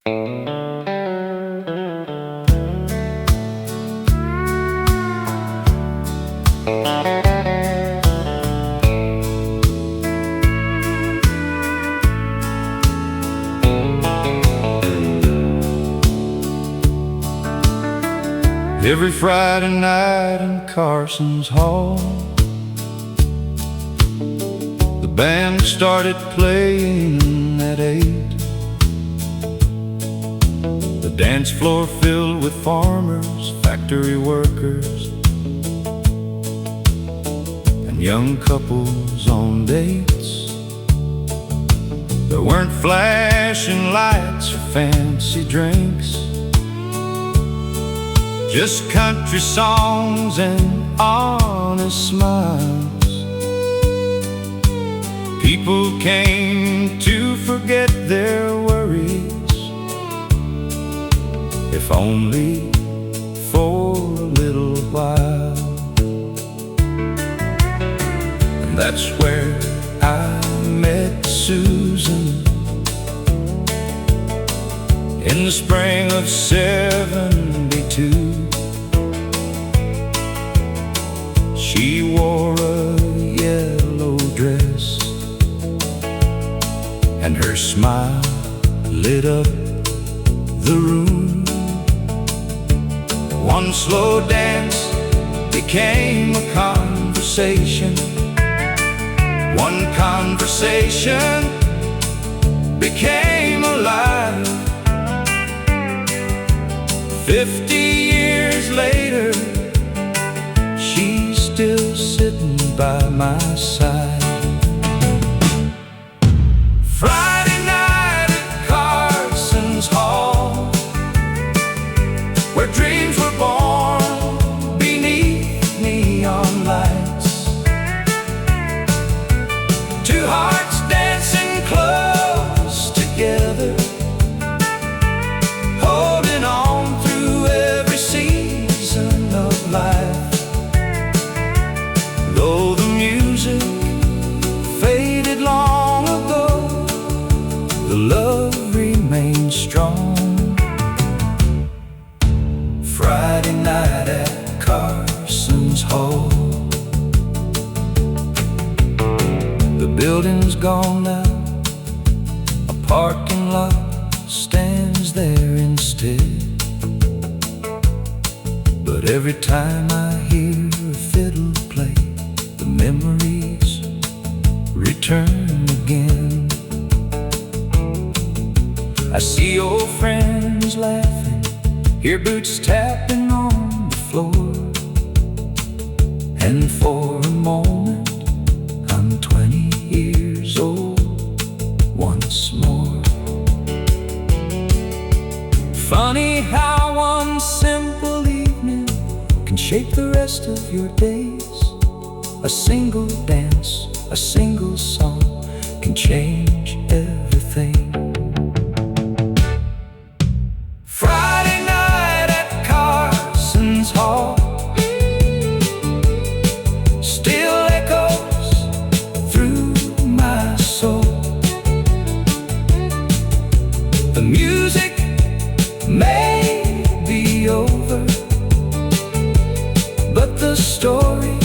Every Friday night in Carson's Hall, the band started playing at 8. The dance floor filled with farmers, factory workers, and young couples on dates. There weren't flashing lights or fancy drinks, just country songs and honest smiles. People came to forget their worries, if only for a little while. And that's where I met Susan in the spring of '72. She wore a yellow dress, and her smile lit up the room. One slow dance became a conversation. One conversation became alive. 50 years later, she's still sitting by my side. Friday night at Carson's Hall, where dreams were born beneath neon lights. Two hearts dancing close together, holding on through every season of life. Though the music faded long ago, the love remains strong. Friday night at Carson's Hall. The building's gone now, a parking lot stands there instead. But every time I hear a fiddle play, the memories return again. I see old friends laughing, hear boots tapping on the floor, and for a moment I'm 20 years old once more. Funny how one simple evening can shape the rest of your days. A single dance, a single song can change everything. Friday night at Carson's Hall still echoes through my soul. The music may be over, but the story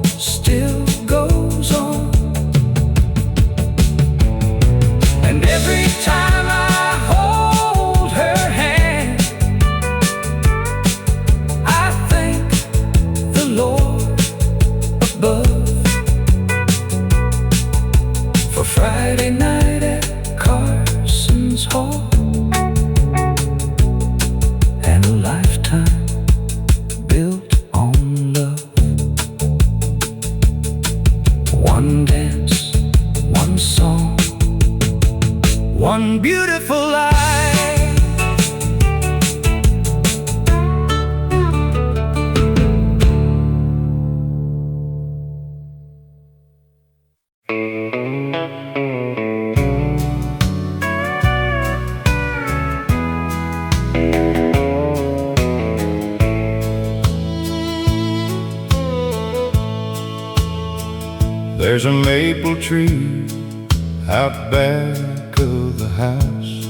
still goes on. And every time I hold her hand, I thank the Lord above for Friday night at Carson's Hall, and a lifetime built on love. One dance, one song, one beautiful life. There's a maple tree out back of the house,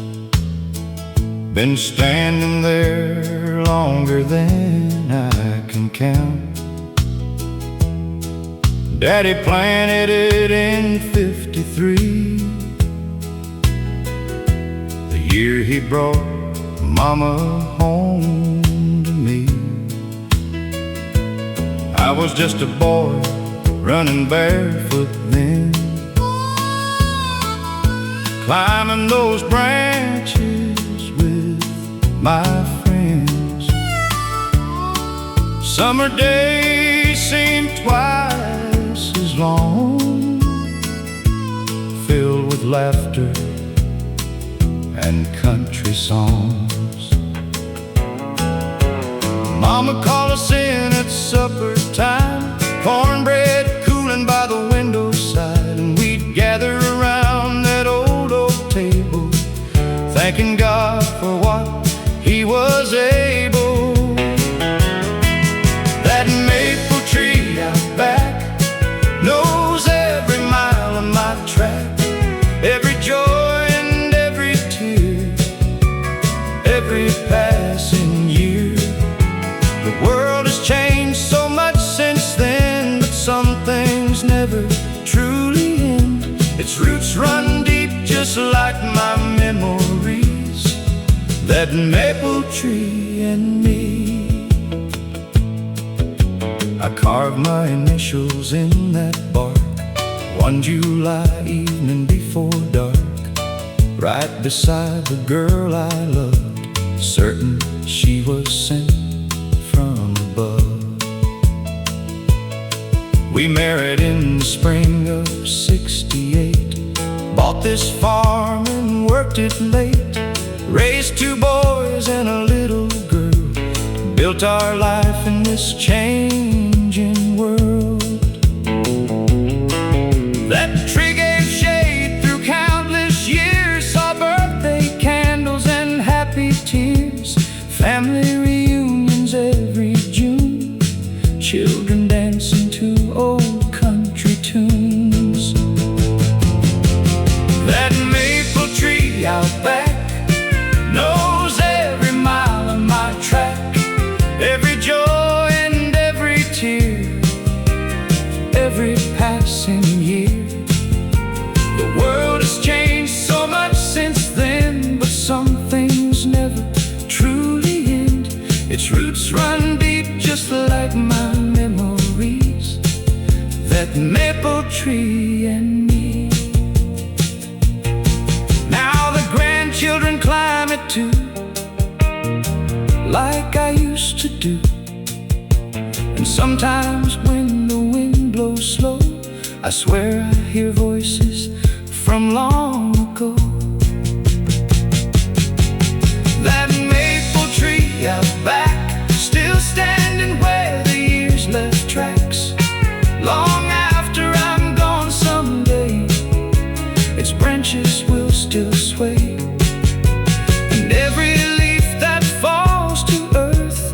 Been standing there longer than I can count. Daddy planted it in '53, the year he brought Mama home to me. I was just a boy running barefoot then, climbing those branches with my friends. Summer days seemed twice as long, filled with laughter and country songs. Mama called us in at supper time, cornbread cooling by the window side, and we'd gather around that old oak table, thanking God for what He was able. That maple tree out back knows every mile of my track, every joy and every tear, every passing year. The world has changed so much since then, but some things never truly end. Its roots run deep just like my memories, that maple tree and me. I carved my initials in that bark one July evening before dark, right beside the girl I loved, certain she was sent from above. We married in the spring of '68, bought this farm and worked it late, raised 2 boys and a little girl, built our life in this changing world. That tree gave shade through countless years, saw birthday candles and happy tears, family reunions every June, children dancing to old country tunes. That maple tree out back knows every mile of my track, every joy and every tear, every passing year. The world has changed so much since then, but some things never truly end. Its roots run deep just like my memories, that maple tree and me. Now the grandchildren climb it too, like I used to do. And sometimes when the wind blows slow, I swear I hear voices from long ago. That maple tree out back, still standing where the years left tracks. Long after I'm gone someday, its branches will still sway, and every leaf that falls to earth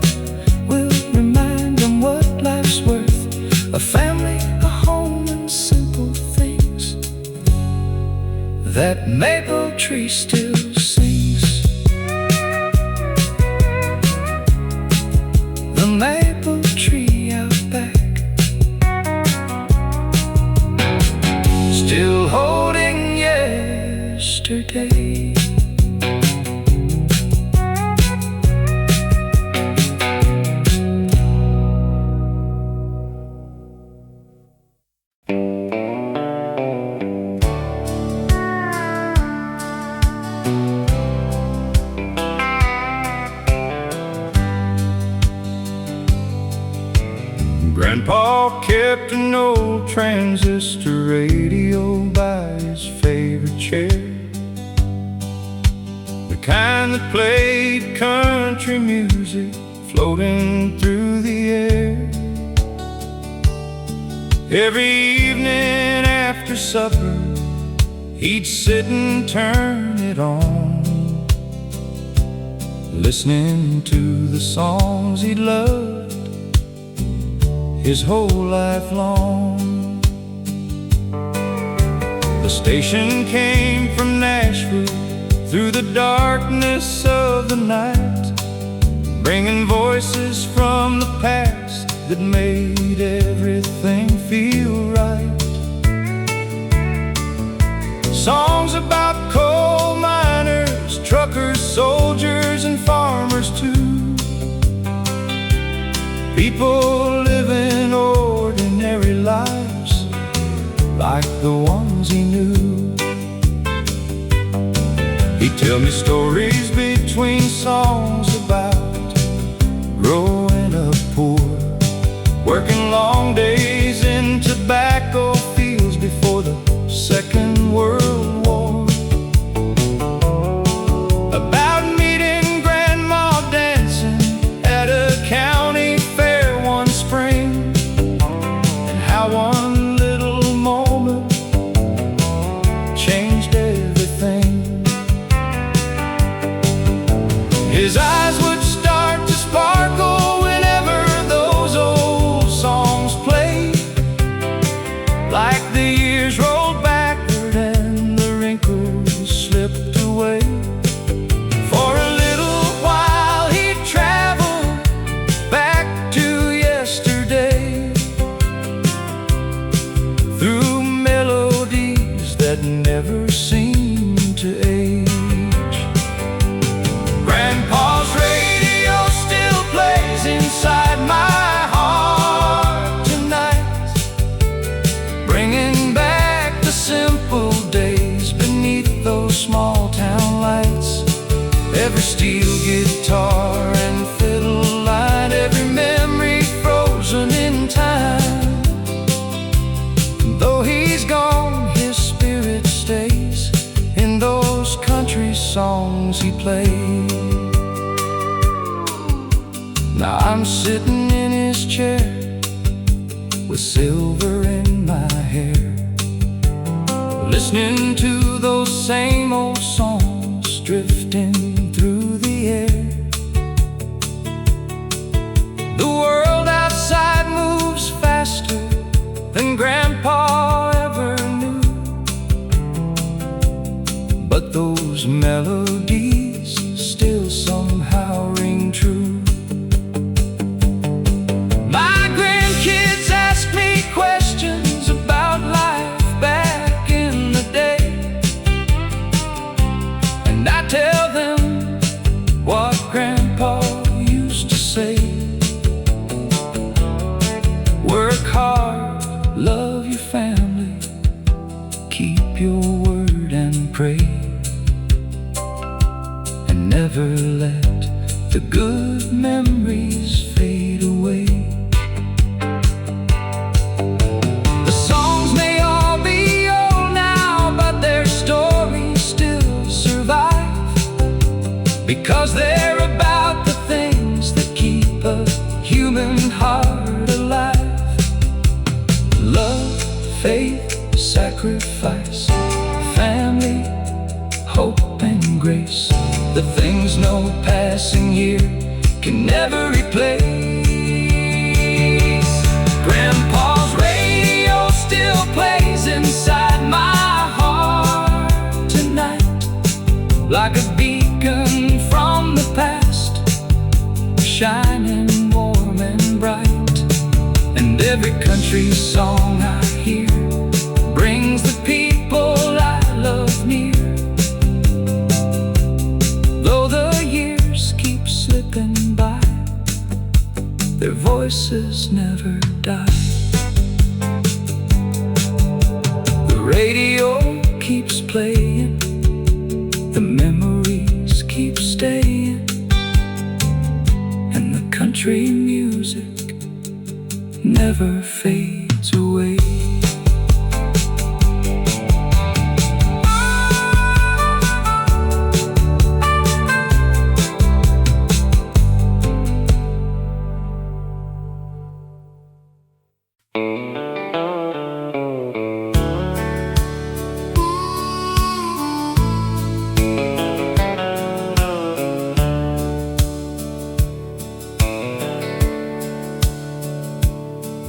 will remind them what life's worth. A family, a home, and simple things. That maple tree still sings. The maple tree out back, still holding yesterday. Grandpa kept an old transistor radio by his favorite chair, the kind that played country music floating through the air. Every evening after supper, he'd sit and turn it on, listening to the songs he'd loved his whole life long. The station came from Nashville through the darkness of the the night, bringing voices from the past that made everything feel right. Songs about coal miners, truckers, soldiers, and farmers too. People living ordinary lives like the ones he knew. He'd tell me stories between songs about growing up poor, working long days in tobacco fields before the Second World War, about meeting Grandma dancing at a county fair one spring, and how one little moment changed everything. His eyes would start to sparkle whenever those old songs played, like the years rolled backward and the wrinkles slipped away. For a little while he'd travel back to yesterday, through melodies that never seemed to age. Grandpa's radio still plays inside my heart tonight, bringing back the simple days beneath those small town lights. Every steel guitar and fiddle line, every memory frozen in time. Though he's gone, his spirit stays in those country songs he played. Now I'm sitting in his chair with silver in my hair, listening to those same old songs drifting through the air. The world outside moves faster than Grandpa ever knew, but those melodies still somehow ring true. My grandkids ask me questions about life back in the day, and I tell them what Grandpa used to say. Work hard, love your family, keep your word and pray, and never let the good memories fade away. The songs may all be old now, but their stories still survive, because they're about the things that keep a human heart alive. Love, faith, sacrifice, family, hope and grace, the things no passing year can never replace. Grandpa's radio still plays inside my heart tonight, like a beacon from the past, shining warm and bright. And every country song I hear brings the people I love near. Though the years keep slipping by, their voices never die. The radio keeps playing, the memories keep staying, and the country music never fades away.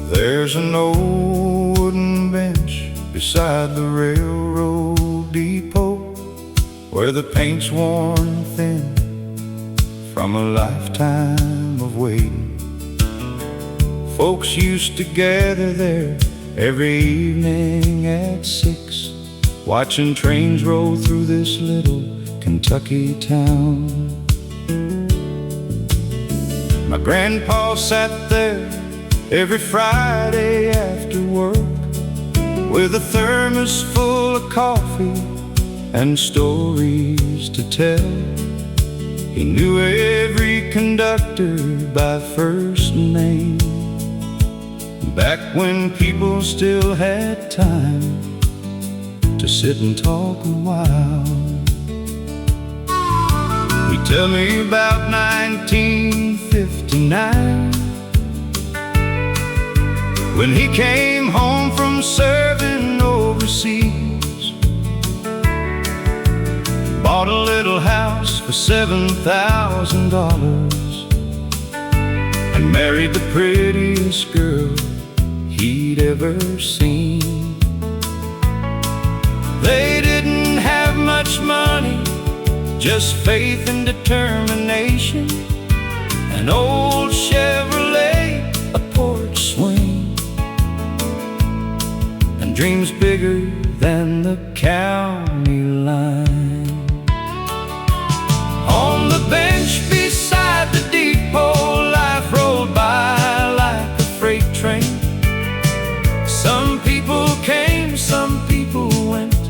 There's an old wooden bench beside the railroad depot, where the paint's worn thin from a lifetime of waiting. Folks used to gather there every evening at 6, watching trains roll through this little Kentucky town. My grandpa sat there every Friday after work, with a thermos full of coffee and stories to tell. He knew every conductor by first name, back when people still had time to sit and talk a while. He tell me about 1959, when he came home from serving overseas, bought a little house for $7,000 and married the prettiest girl he'd ever seen. They didn't have much money, just faith and determination, an old Chevrolet, a porch swing, and dreams bigger than the county line. On the bench beside the depot, life rolled by like a freight train. Some people came, some people went,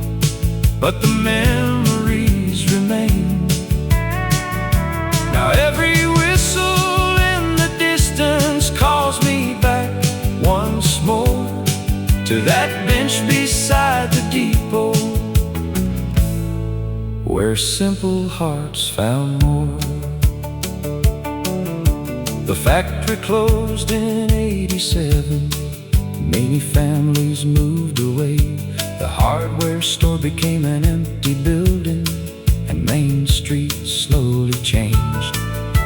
but the memories remain. Now every whistle in the distance calls me back once more to that bench beside the depot, where simple hearts found more. The factory closed in '87, many families moved away. The hardware store became an empty building, and Main Street slowly changed.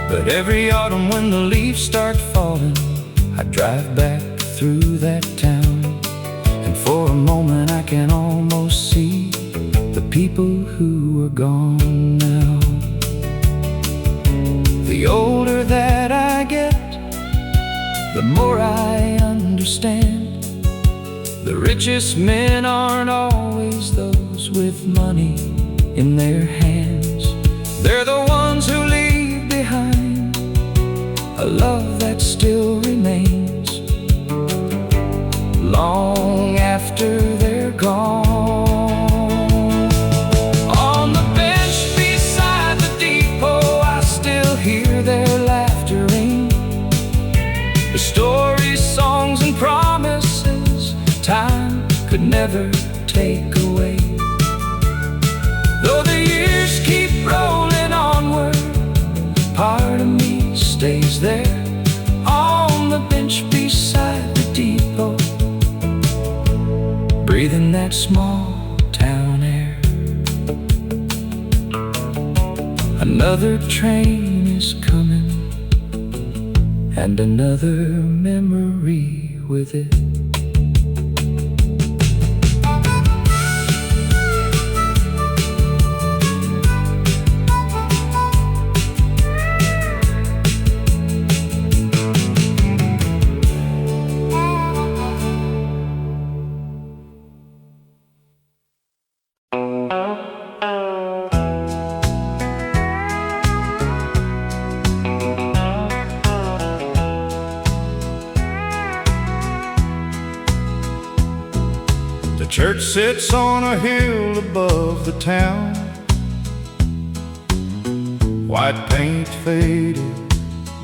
But every autumn when the leaves start falling, I drive back through that town, and for a moment I can almost see the people who are gone now. The older that I get, the more I understand. The richest men aren't always those with money in their hands. They're the ones who leave behind a love that still remains long after they're gone. On the bench beside the depot, I still hear their laughter ring. The stories, songs, and promises time could never take away. Though the years keep rolling onward, part of me stays there on the bench beside the depot, breathing that small town air. Another train is coming, and another memory with it. The church sits on a hill above the town, white paint faded,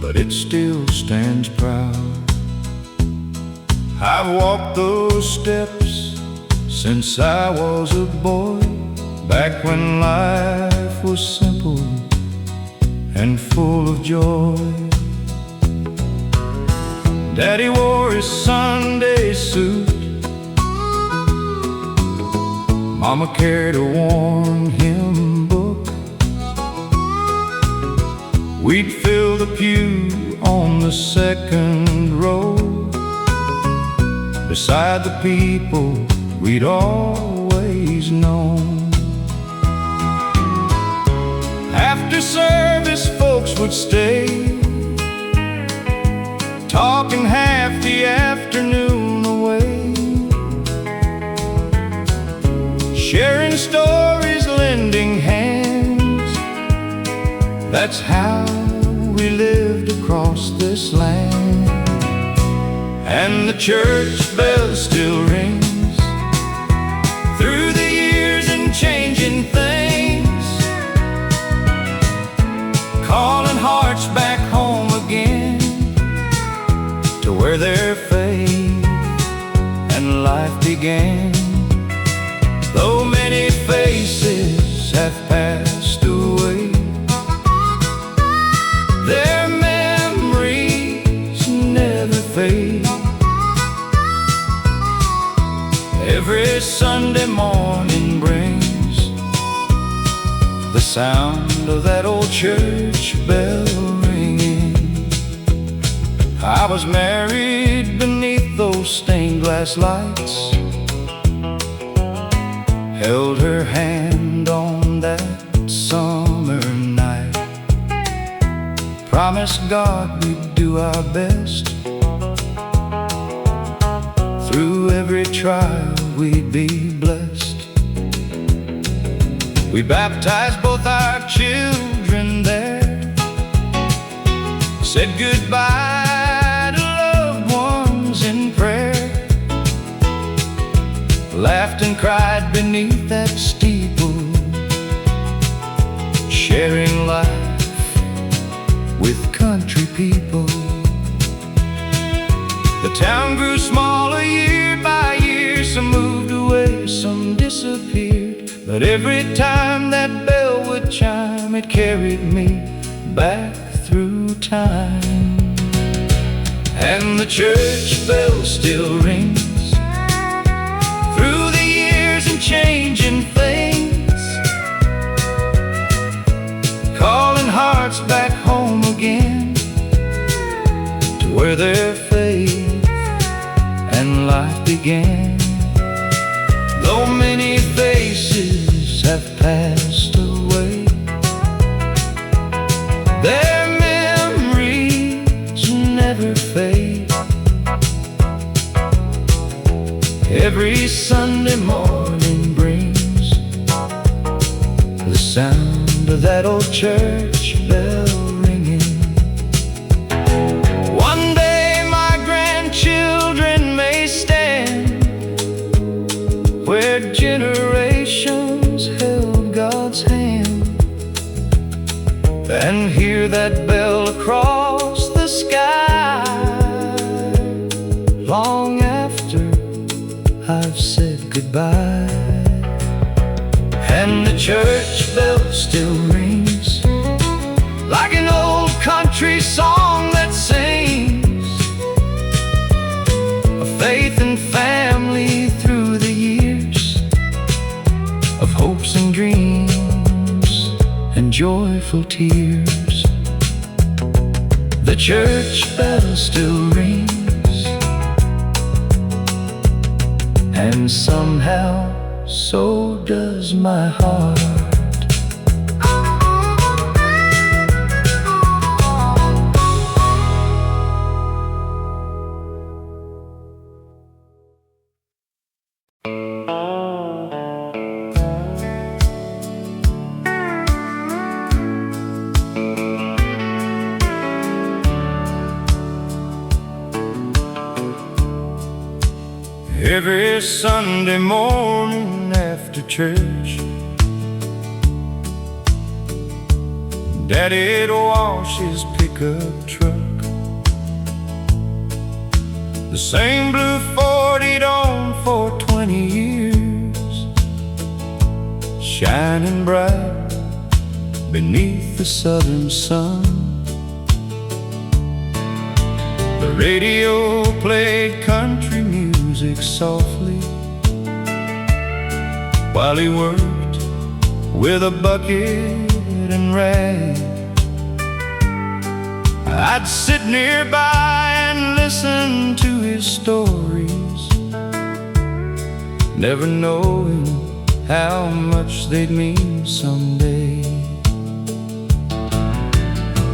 but it still stands proud. I've walked those steps since I was a boy, back when life was simple and full of joy. Daddy wore his Sunday suit, Mama carried a worn hymn book. We'd fill the pew on the second row, beside the people we'd always known. After service, folks would would stay, talking half the afternoon away, sharing stories, lending hands. That's how we lived across this land. And the church bell still rings through the years and changing things, calling hearts back home again to where their faith and life began. Though many faces have passed away, their memories never fade. Every Sunday morning brings the sound of that old church bell ringing. I was married beneath those stained glass lights, held her hand on that summer night, promised God we'd do our best. Through every trial we'd be blessed. We baptized both our children there, said goodbye to loved ones in prayer, laughed and cried beneath that steeple, sharing life with country people. The town grew smaller year by year, some moved away, some disappeared, but every time that bell would chime, it carried me back through time. And the church bell still rings through the years and changing things, calling hearts back home again to where their faith and life began. Though many faces have passed away, their memories never fade. Every Sunday morning brings the sound of that old church bell ringing. One day my grandchildren may stand where generations held God's hand, and hear that bell across the sky long after I've said goodbye. And the church bell still rings like an old country song that sings of faith and family through the years, of hopes and dreams and joyful tears. The church bell still rings, and somehow so does my heart. Every Sunday morning after church, Daddy'd wash his pickup truck, the same blue Ford he'd owned for 20 years, shining bright beneath the southern sun. The radio played country music softly while he worked with a bucket and rag. I'd sit nearby and listen to his stories, never knowing how much they'd mean someday.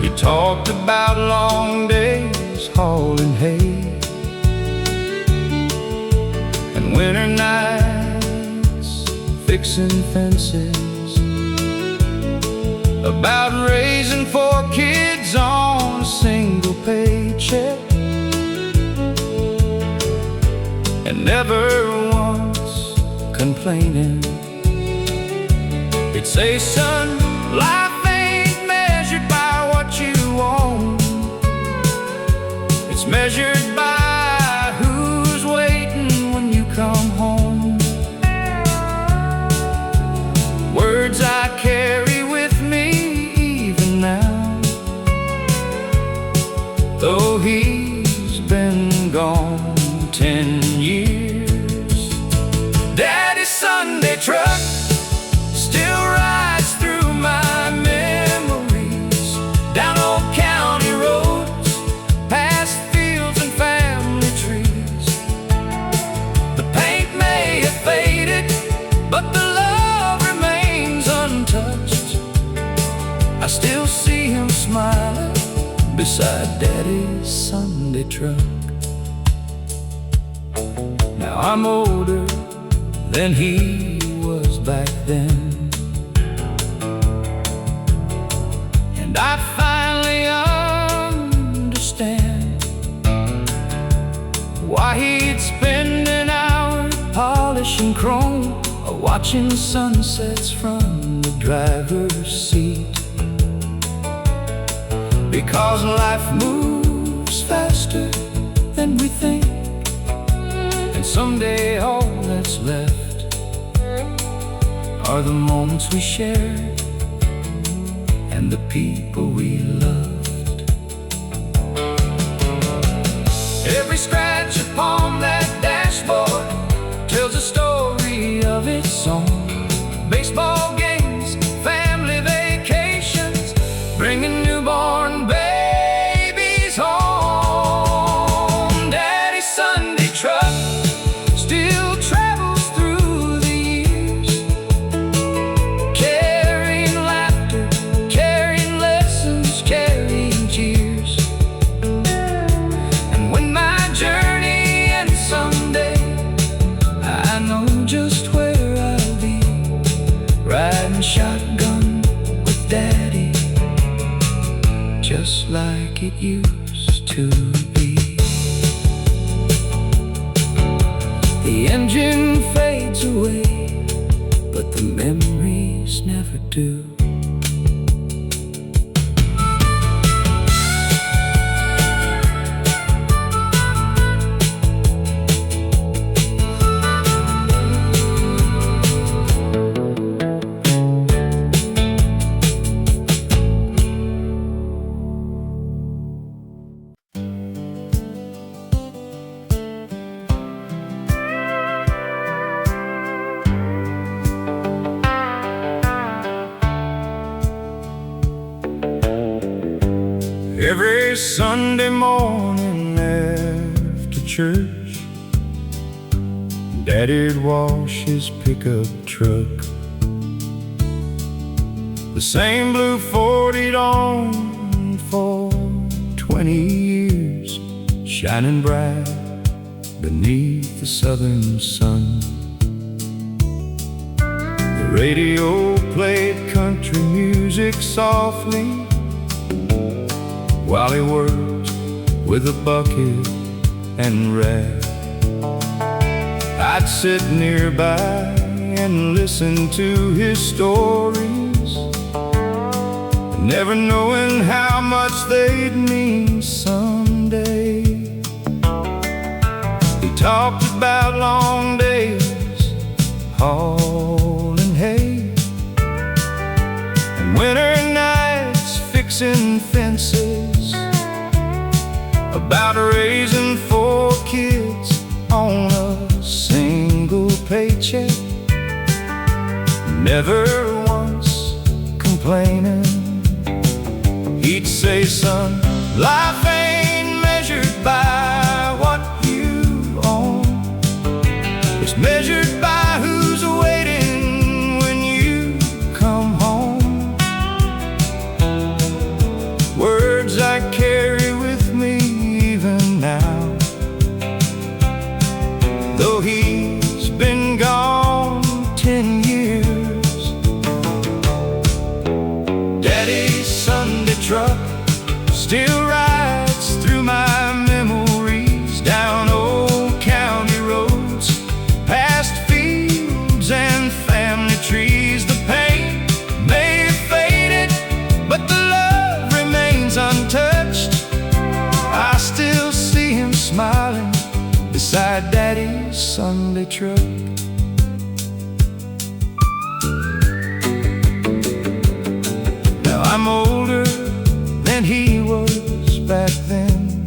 He talked about long days hauling hay and winter nights fixing fences, about raising 4 kids on a single paycheck, and never once complaining. He'd say, son, life ain't measured by what you own. It's measured by who's waiting when you come home. Words I carry with me even now, though he's been gone 10 years. Daddy's Sunday truck still rides through my memories, down old county roads, past fields and family trees. The paint may have faded, but the love remains untouched. I still see him smiling beside Daddy's Sunday truck. Now I'm older than he was back then, and I finally understand why he'd spend an hour polishing chrome or watching sunsets from the driver's seat. Because life moves faster than we think, and someday all that's left are the moments we shared and the people we loved. Every scratch upon that dashboard tells a story of its own. Baseball games, family vacations, bringing newborn babies home. Daddy's Sunday truck still travels through the years, carrying laughter, carrying lessons, carrying tears. And when my journey ends someday, I know just where I'll be, riding shotgun with Daddy, just like it used to be. The engine fades away, but the memories never do. Every Sunday morning after church, Daddy'd wash his pickup truck, the same blue Ford he'd owned for 20 years, shining bright beneath the southern sun. The radio played country music softly while he worked with a bucket and rag. I'd sit nearby and listen to his stories, never knowing how much they'd mean someday. He talked about long days hauling hay and winter nights fixing fences, about raising 4 kids on a single paycheck, never once complaining. He'd say, son, life ain't measured by what you own. It's measured by who's waiting when you come home. Words words I carry with me even now. Though he's been gone 10 years, Daddy's Sunday truck still rides through my memories, down old county roads, past fields and family trees. The paint may have faded, but the love remains untouched. I still see him smiling beside Daddy's Sunday truck. Now I'm older than he was back then,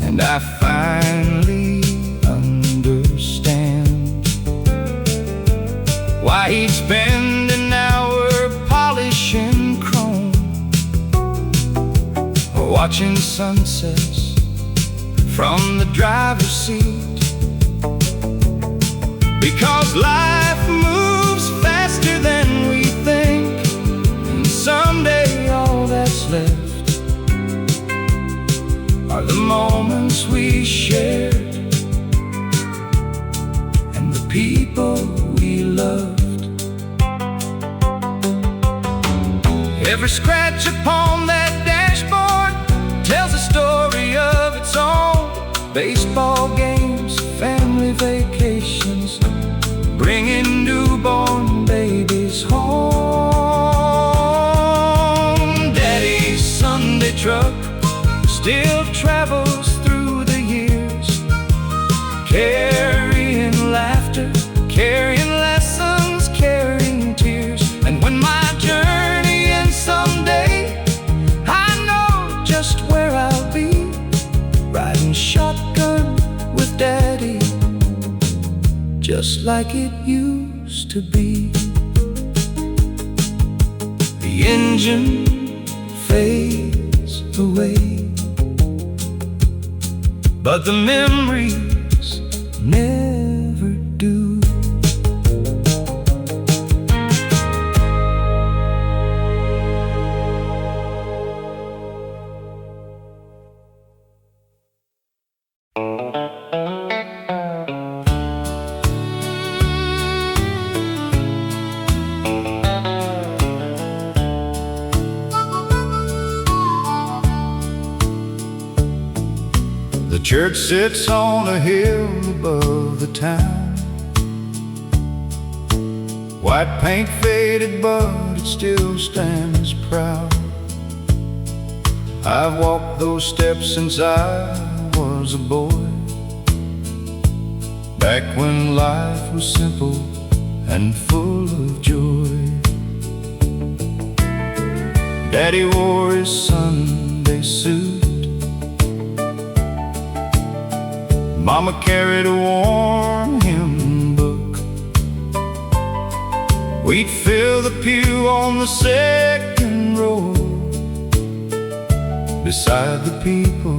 and I finally understand why he'd spend an hour polishing chrome or watching sunsets from the driver's seat. Because life moves faster than we think, and someday all that's left are the moments we shared and the people we loved. Every scratch upon that dashboard tells a story of its own. Baseball games, family vacations, bringing newborn babies home. Daddy's Sunday truck still travels through the years, carrying laughter, carrying lessons, carrying tears. And when my journey ends someday, I know just where I'll be, riding shotgun with Daddy, just like it used to be. The engine fades away, but the memories never do. The church sits on a hill above the town. White paint faded, but it still stands proud. I've walked those steps since I was a boy, back when life was simple and full of joy. Daddy wore his Sunday suit, Mama carried a warm hymn book. We'd fill the pew on the second row, beside the people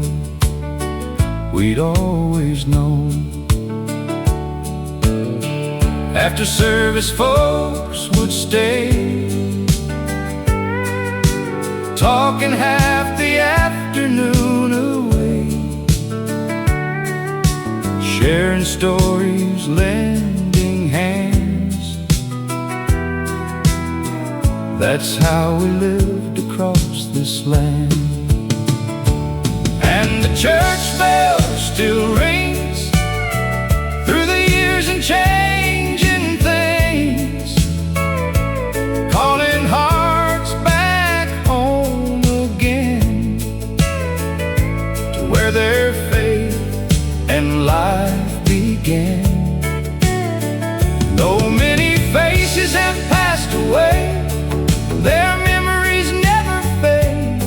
we'd always known. After service, folks would stay, talking half the afternoon away, sharing stories, lending hands. That's how we lived across this land. And the church bell still rings through the years and changing things, calling hearts back home again, to where their faith and life began. Though many faces have passed away, their memories never fade.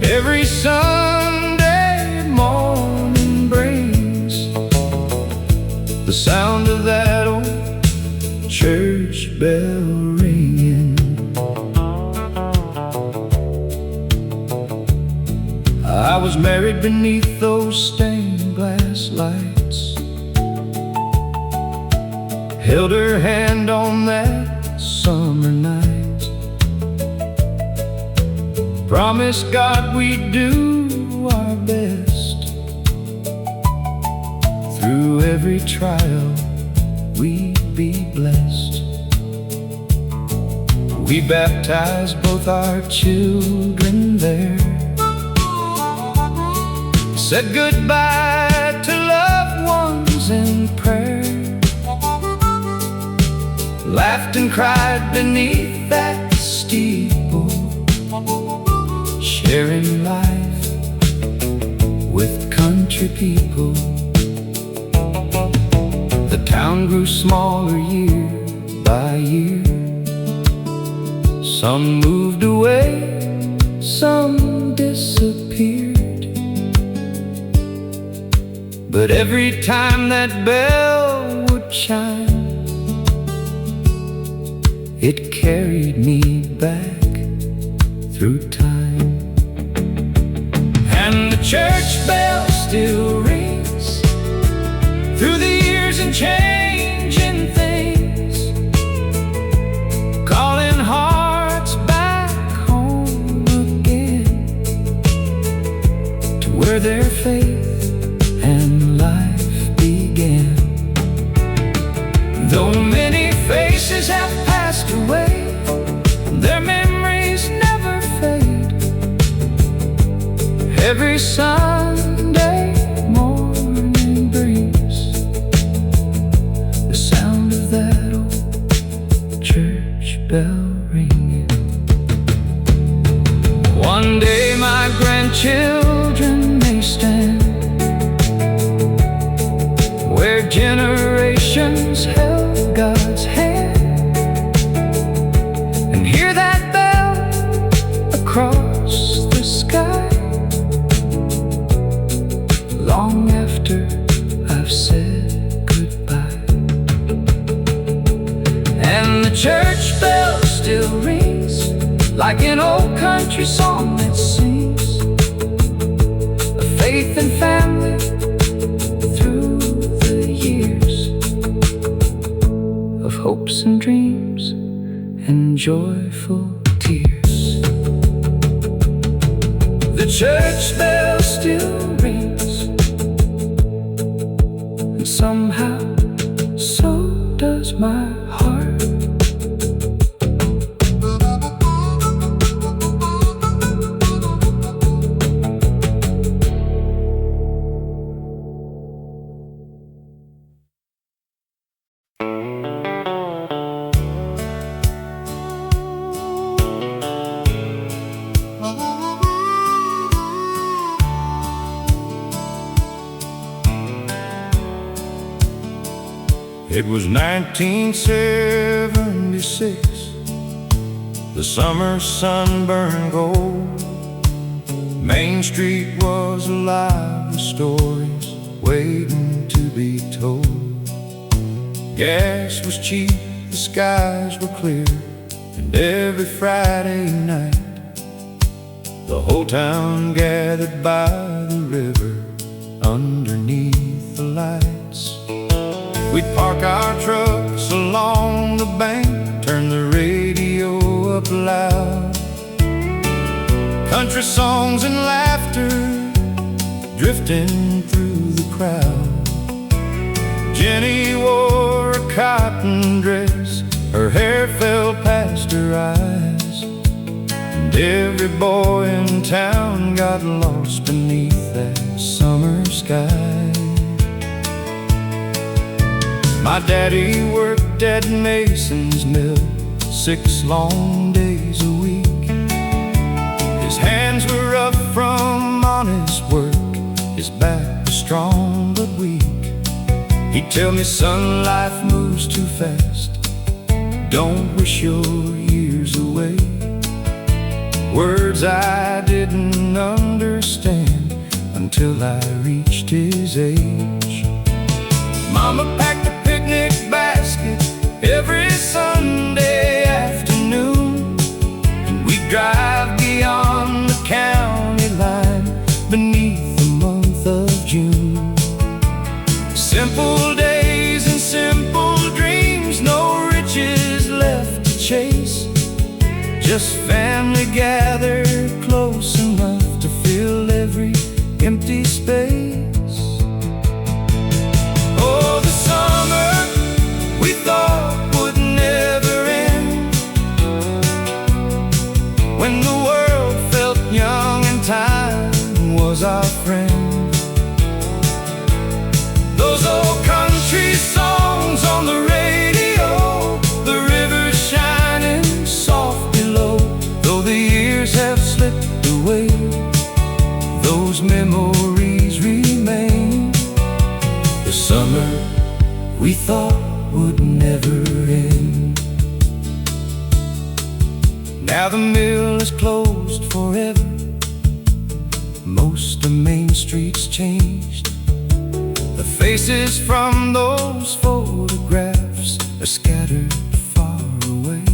Every Sunday morning brings the sound of that old church bell ringing. I was married beneath those stained glass lights, held her hand on that summer night. Promise God we'd do our best. Through every trial we'd be blessed. We baptized both our children there, said goodbye to loved ones in prayer, laughed and cried beneath that steeple, sharing life with country people. The town grew smaller year by year. Some moved away, some disappeared. But every time that bell would chime, it carried me back through time. And the church bell still rings through the years and changing things, calling hearts back home again, to where their faith and life began. Though many faces have passed away, their memories never fade. Every Sunday morning brings the sound of that old church bell ringing. One day my grandchildren may stand where generations held God's hand, and hear that bell across the sky, long after I've said goodbye. And the church bell still rings like an old country song that sings of faith and family through the years, of hopes and dreams and joyful tears. The church bell still rings, and somehow so does my heart. It was 1976. The summer sun burned gold. Main Street was alive with stories waiting to be told. Gas was cheap, the skies were clear, and every Friday night the whole town gathered by the river underneath the lights. We'd park our trucks along the bank, turn the radio up loud. Country songs and laughter drifting through the crowd. Jenny wore a cotton dress, her hair fell past her eyes, and every boy in town got lost beneath that summer sky. My daddy worked at Mason's mill 6 long days a week. His hands were rough from honest work, his back was strong but weak. He'd tell me, son, life moves too fast, don't wish your years away. Words I didn't understand until I reached his age. Mama packed a picnic basket every Sunday afternoon, and we'd drive beyond the county line beneath the month of June. Simple days and simple dreams, no riches left to chase, just family gathered close when the world felt young and time was our friend. Those old country songs on the radio, the river shining soft below. Though the years have slipped away, those memories remain. The summer we thought would never end. Now the mill is closed forever. Most of Main Street's changed. The faces from those photographs are scattered far away.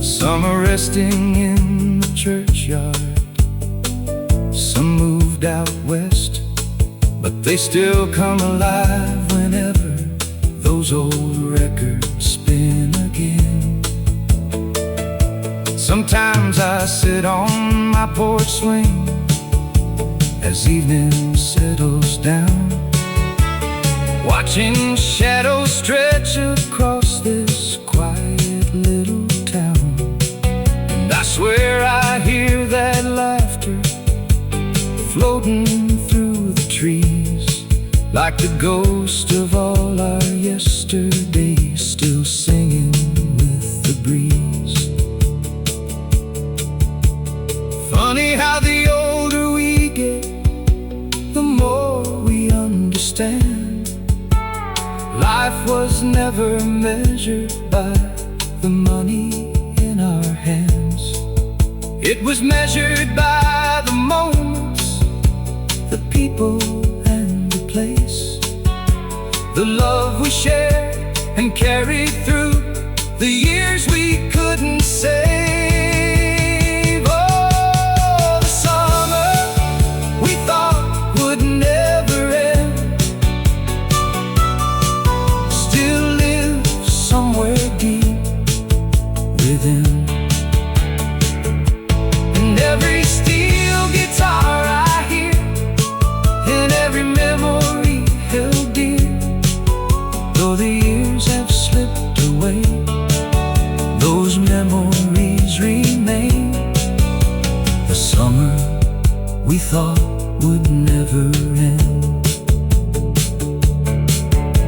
Some are resting in the churchyard, some moved out west, but they still come alive whenever those old records spin again. Sometimes I sit on my porch swing as evening settles down, watching shadows stretch across this quiet little town. And I swear I hear that laughter floating through the trees, like the ghost of all our yesterdays, still singing with the breeze. Funny how the older we get, the more we understand. Life was never measured by the money in our hands. It was measured by the moments, the people and the place, the love we shared and carried through the years we couldn't save. Oh, the summer we thought would never end still lives somewhere deep within. And every steel guitar I hear, and every memory held dear, though the years have slipped away, those memories remain. The summer we thought would never end.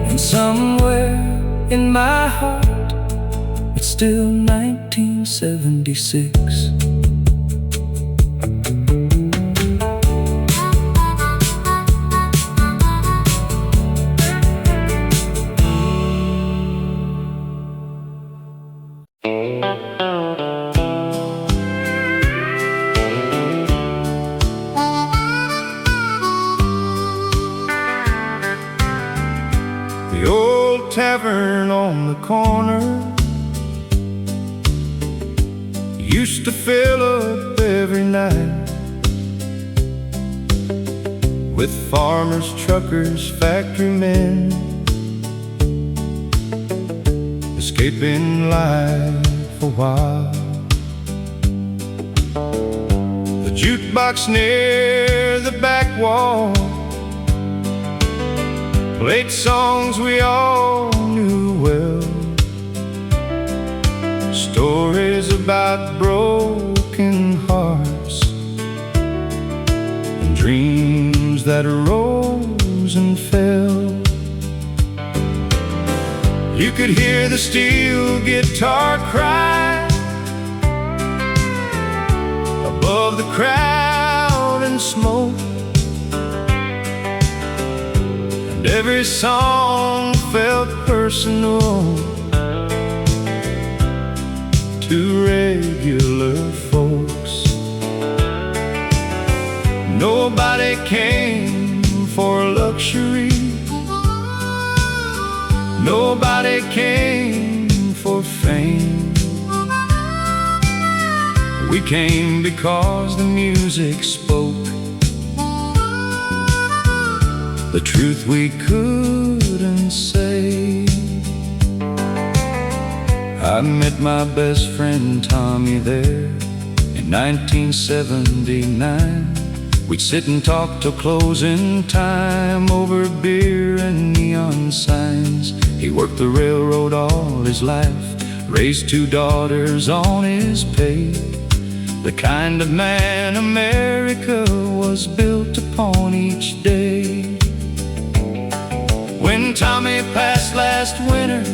And somewhere in my heart, it's still 1976. The old tavern on the corner used to fill up every night with farmers, truckers, factory men, escaping life a while. The jukebox near the back wall played songs we all knew well, stories about broken hearts and dreams that rose and fell. You could hear the steel guitar cry above the crowd and smoke, and every song felt personal to regular folks. Nobody came for luxury, nobody came for fame. We came because the music spoke the truth we couldn't say. I met my best friend Tommy there in 1979. We'd sit and talk till closing time over beer and neon signs. He worked the railroad all his life, raised 2 daughters on his pay. the kind of man America was built upon each day. When Tommy passed last winter,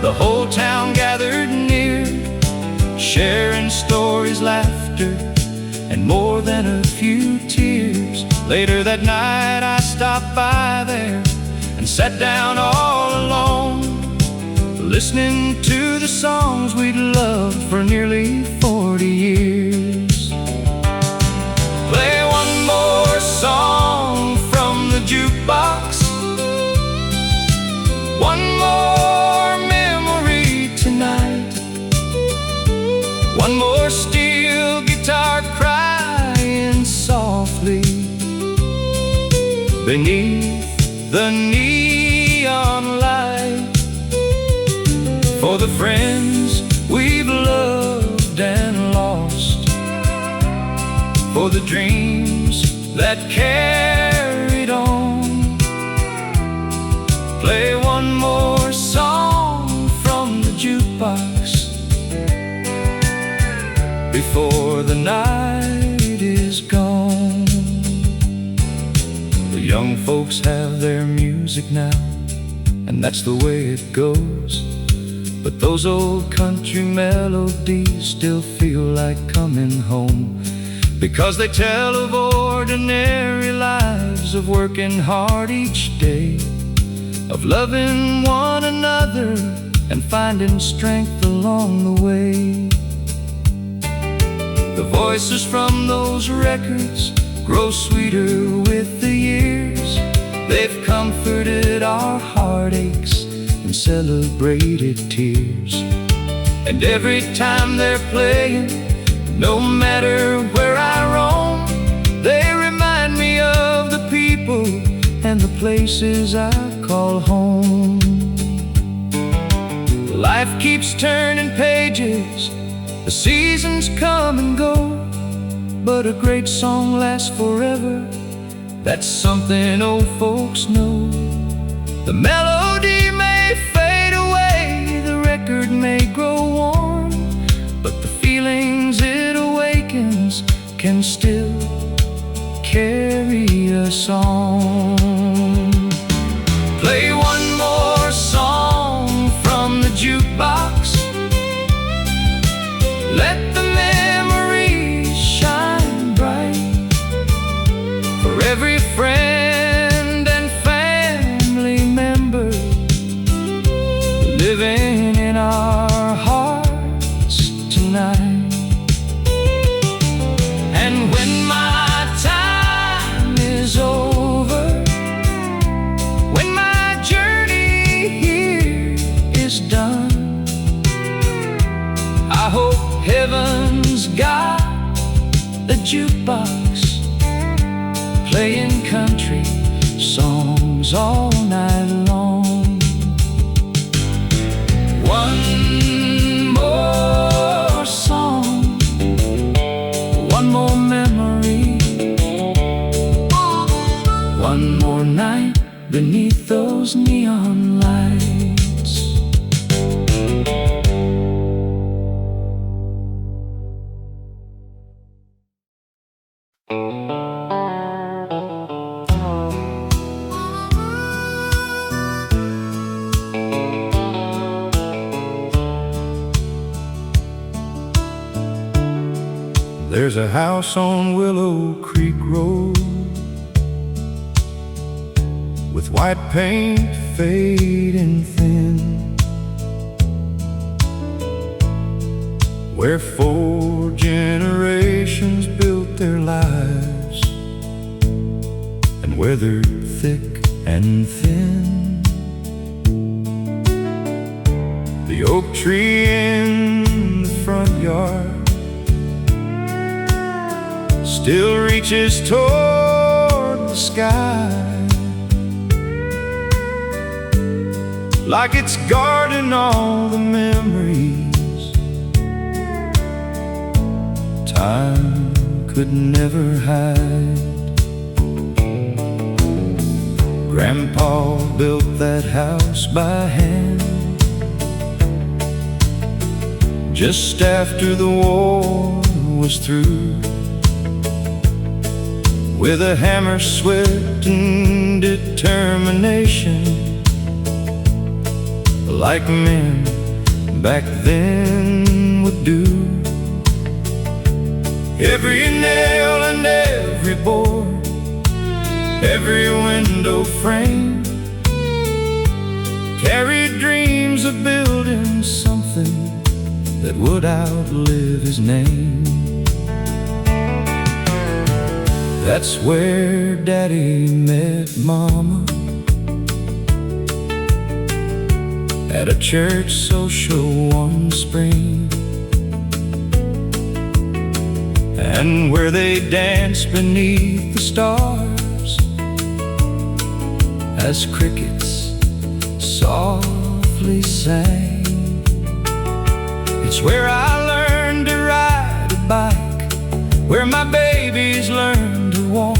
the whole town gathered near, sharing stories, laughter, and more than a few tears. Later that night I stopped by there and sat down all alone, listening to the songs we'd loved for nearly 40 years. Play one more song from the jukebox, one more memory tonight, one more steel guitar crying softly beneath the neon light, for the friends we've loved and lost, for the dreams that carried on. Play one more song from the jukebox before the night is gone. The young folks have their music now, and that's the way it goes. But those old country melodies still feel like coming home, because they tell of ordinary lives, of working hard each day, of loving one another and finding strength along the way. The voices from those records grow sweeter with the years. They've comforted our heartaches and celebrated tears. And every time they're playing, no matter where I roam, they remind me of the people and the places I call home. Life keeps turning pages, the seasons come and go, but a great song lasts forever. That's something old folks know. The melody may fade away, the record may grow worn, but the feelings it awakens can still carry us on. Play one more song from the jukebox, let the memories shine bright, for every friend and family member living in our hearts tonight. And when my time is over, when my journey here is done, I hope heaven's got a jukebox playing country songs all night long. One more song, one more memory, one more night beneath those neon lights. There's a house on Willow Creek Road with white paint fading thin, where 4 generations built their lives and weathered thick and thin. The oak tree in the front yard still reaches toward the sky, like it's guarding all the memories time could never hide. Grandpa built that house by hand just after the war was was through. With a hammer, sweat, and determination, like men back then would do. Every nail and every board, every window frame carried dreams of building something that would outlive his name. That's where Daddy met Mama, at a church social one spring, and where they danced beneath the stars as crickets softly sang. It's where I learned to ride a bike, where my babies learned to walk,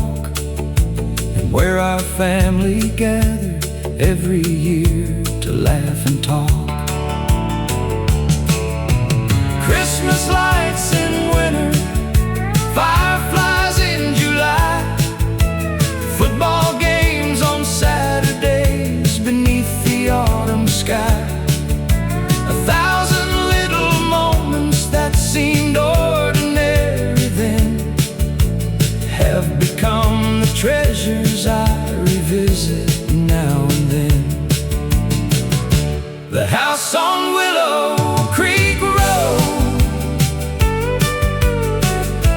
and where our family gathered every year to laugh and talk. Christmas lights in winter, fireflies in July, football games on Saturdays beneath the autumn sky. 1,000 little moments that seemed ordinary then have become the treasures I revisit now and then. The house on Willow Creek Road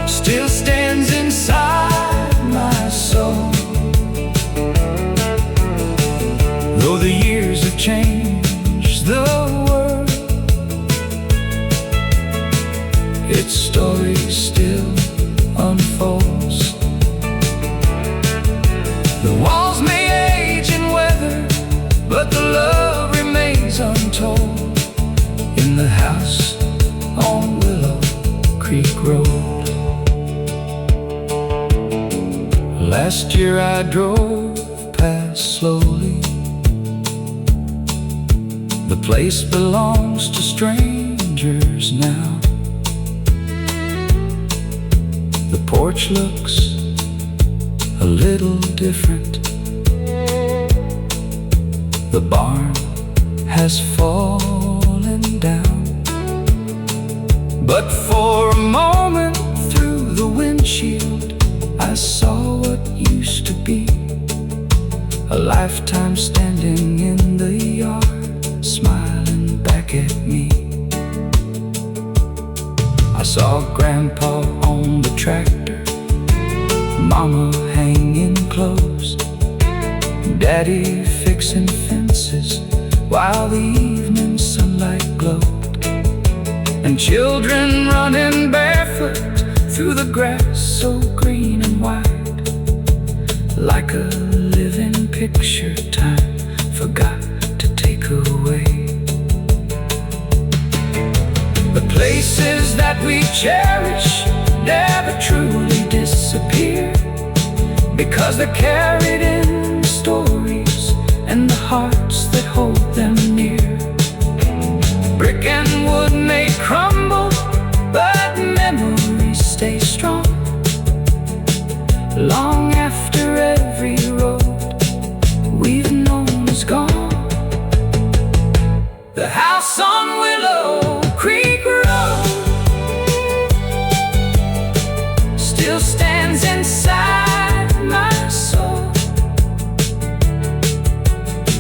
still stands inside my soul. Though the years have changed the world, its story still unfolds. The walls may age and weather, but the love remains untold in the house on Willow Creek Road. Last year I drove past slowly. The place belongs to strangers now. The porch looks a little different. The barn has fallen down, but for a moment through the windshield I saw what used to be a lifetime standing in the yard, smiling back at me. I saw Grandpa on the tractor, Mama hanging clothes, Daddy fixing fences while the evening sunlight glowed, and children running barefoot through the grass so green and white, like a living picture time forgot to take away. The places that we cherish never truly disappear, because they're carried in stories and the hearts that hold them near. Brick and wood may crumble, but memories stay strong, long after every road we've known is gone. The house on Willow Creek Road still stands inside my soul,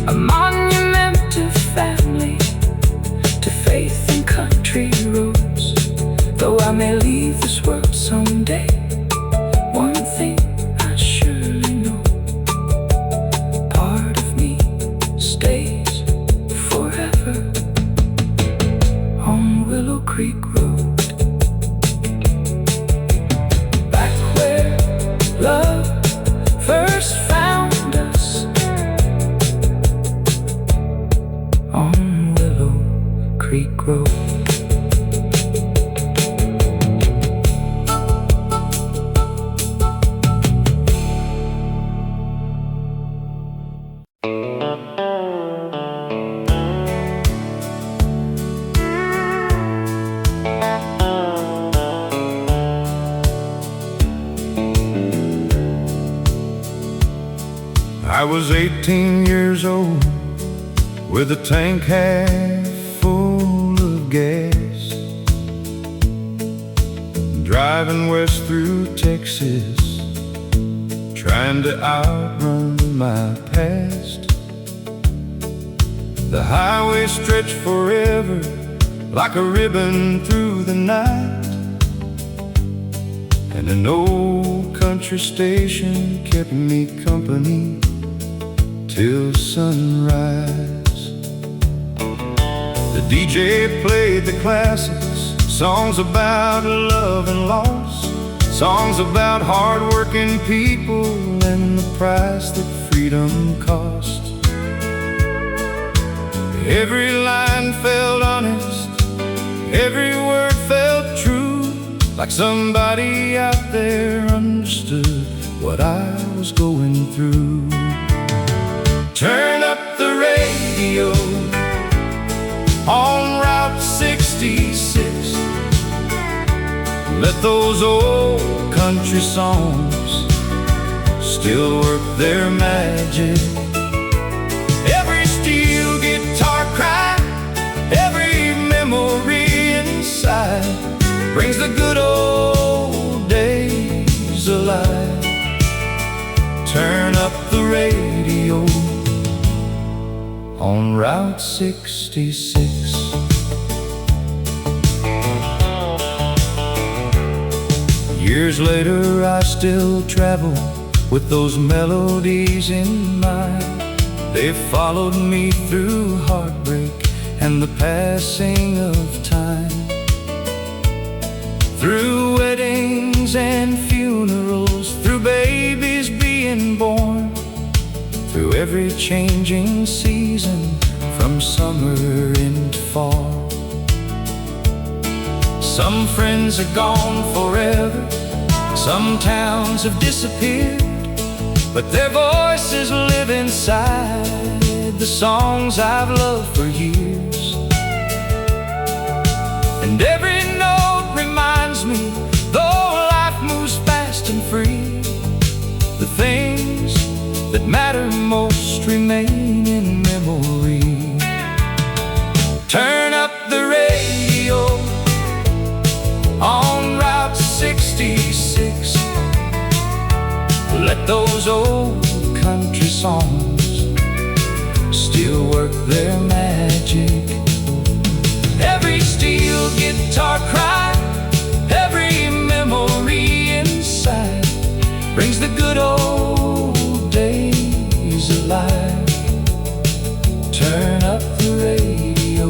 a monument to family, to faith and country roads. Though I may leave this world someday, one thing I surely know, part of me stays forever on Willow Creek Road. Back where I was 18 years old, with a tank half full of gas, driving west through Texas, trying to outrun my past. The highway stretched forever, like a ribbon through the night, and an old country station kept me company till sunrise. The DJ played the classics, songs about love and loss, songs about hard-working people and the price that freedom cost. Every line felt honest, every word felt true, like somebody out there understood what I was going through. Turn up the radio on Route 66. Let those old country songs still work their magic. Every steel guitar cry, every memory inside brings the good old days alive. Turn up the radio on Route 66. Years later I still travel with those melodies in mind. They followed me through heartbreak and the passing of time, through weddings and funerals, through babies being born, through every changing season, from summer into fall. Some friends are gone forever, some towns have disappeared, but their voices live inside the songs I've loved for years. And every note reminds me, though life moves fast and free, the things that matter most remain in memory. Turn up the radio on Route 66. Let those old country songs still work their magic. Every steel guitar cry, every memory inside brings the good old days alive. Turn up the radio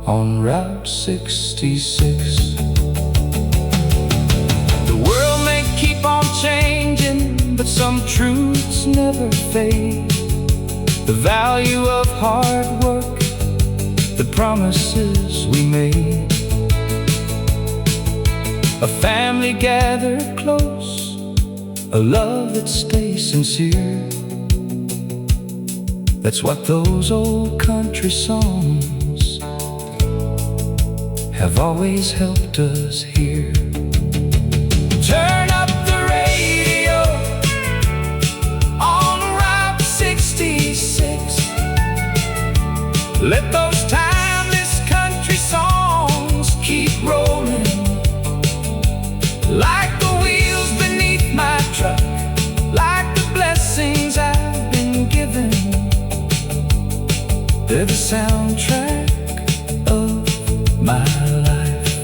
on Route 66. The world may keep on changing, but some truths never fade. The value of hard work, the promises we made, a family gathered close, a love that stays sincere. That's what those old country songs have always helped us hear. Turn up the radio on Route 66. Let those timeless country songs keep rolling, like the wheels beneath my truck, like the blessings I've been given. They're the soundtrack of my life.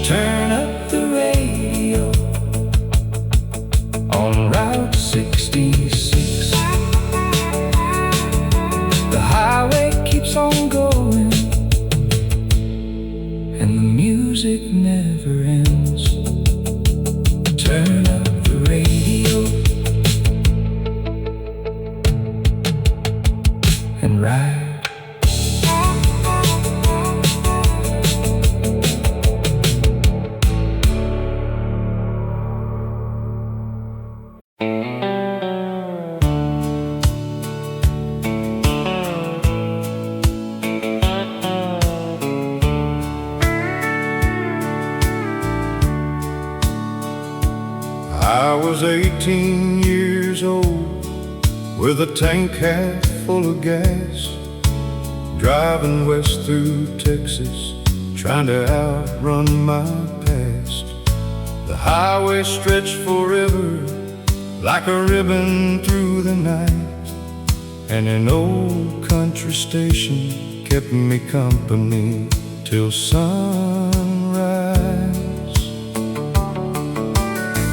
Turn up the radio on Route 66. The highway keeps on going, and the music never ends. Turn up the radio and ride. I was 18 years years old, with a tank half full of gas, driving west through Texas, trying to outrun my past. The highway stretched forever, like a ribbon through the night, and an old country station kept me company till sunrise.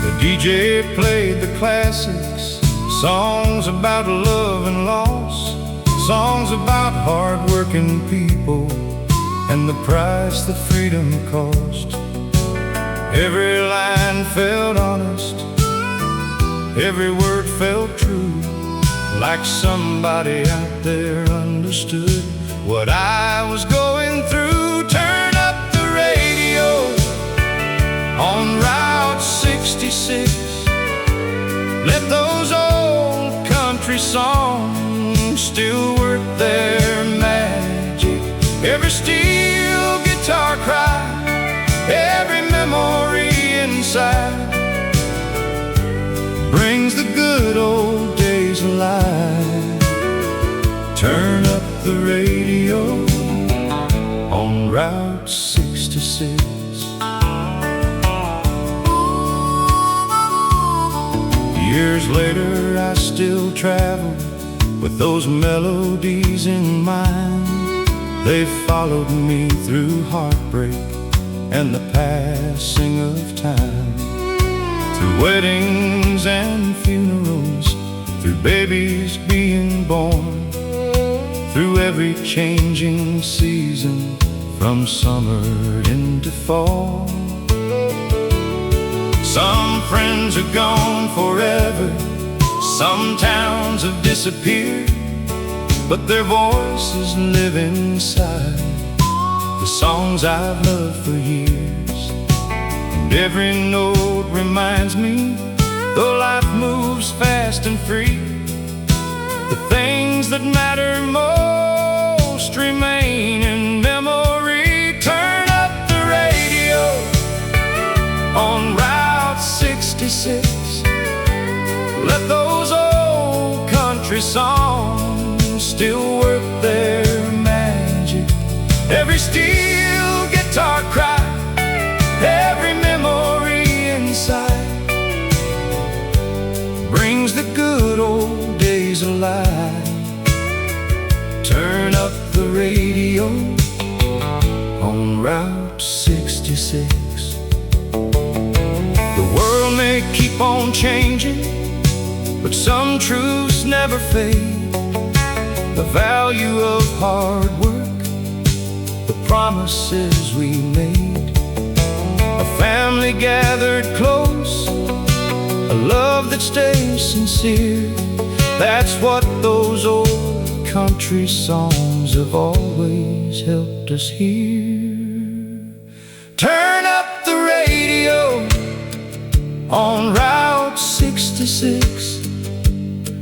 The DJ played the classics, songs about love and loss, songs about hard-working people and the price that freedom cost. Every line felt honest, every word felt true, like somebody out there understood what I was going through. Turn up the radio on Route 66. Let those old country songs still work their magic. Every steel guitar cry, every memory inside brings the good old days alive. Turn up the radio on Route 66. Years later I still travel with those melodies in mind. They followed me through heartbreak and the passing of time, through weddings and funerals, through babies being born, through every changing season, from summer into fall. Some friends are gone forever, some towns have disappeared, but their voices live inside the songs I've loved for years. And every note reminds me, though life moves fast and free, the things that matter most remain in memory. Turn up the radio on Route 66. Let those old country songs still work their magic. Every steel guitar cry, every memory inside brings the good old days alive. Turn up the radio on Route 66. The world may keep on changing, but some truths never fade. The value of hard work, the promises we made, a family gathered close, a love that stays sincere. That's what those old country songs have always helped us hear. Turn up the radio on Route 66.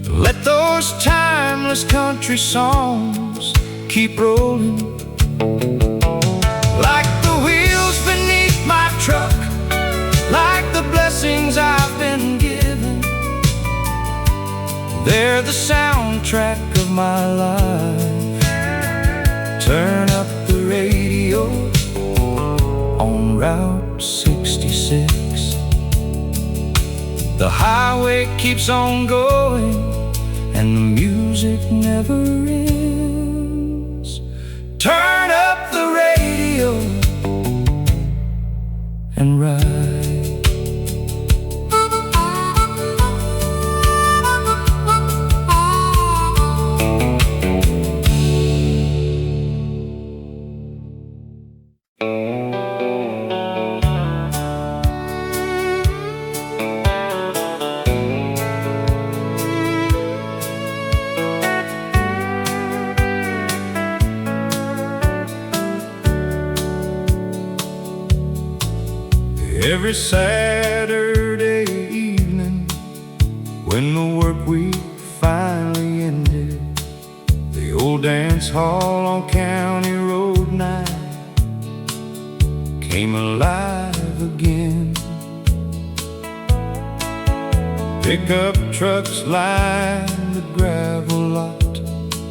Let those timeless country songs keep rolling, like the wheels beneath my truck, like the blessings I've been given. They're the soundtrack of my life. Turn up the radio on Route 66. The highway keeps on going, and the music never ends. Turn up the radio and ride. Every Saturday evening, when the work week finally ended, the old dance hall on County Road 9 came alive again. Pickup trucks lined the gravel lot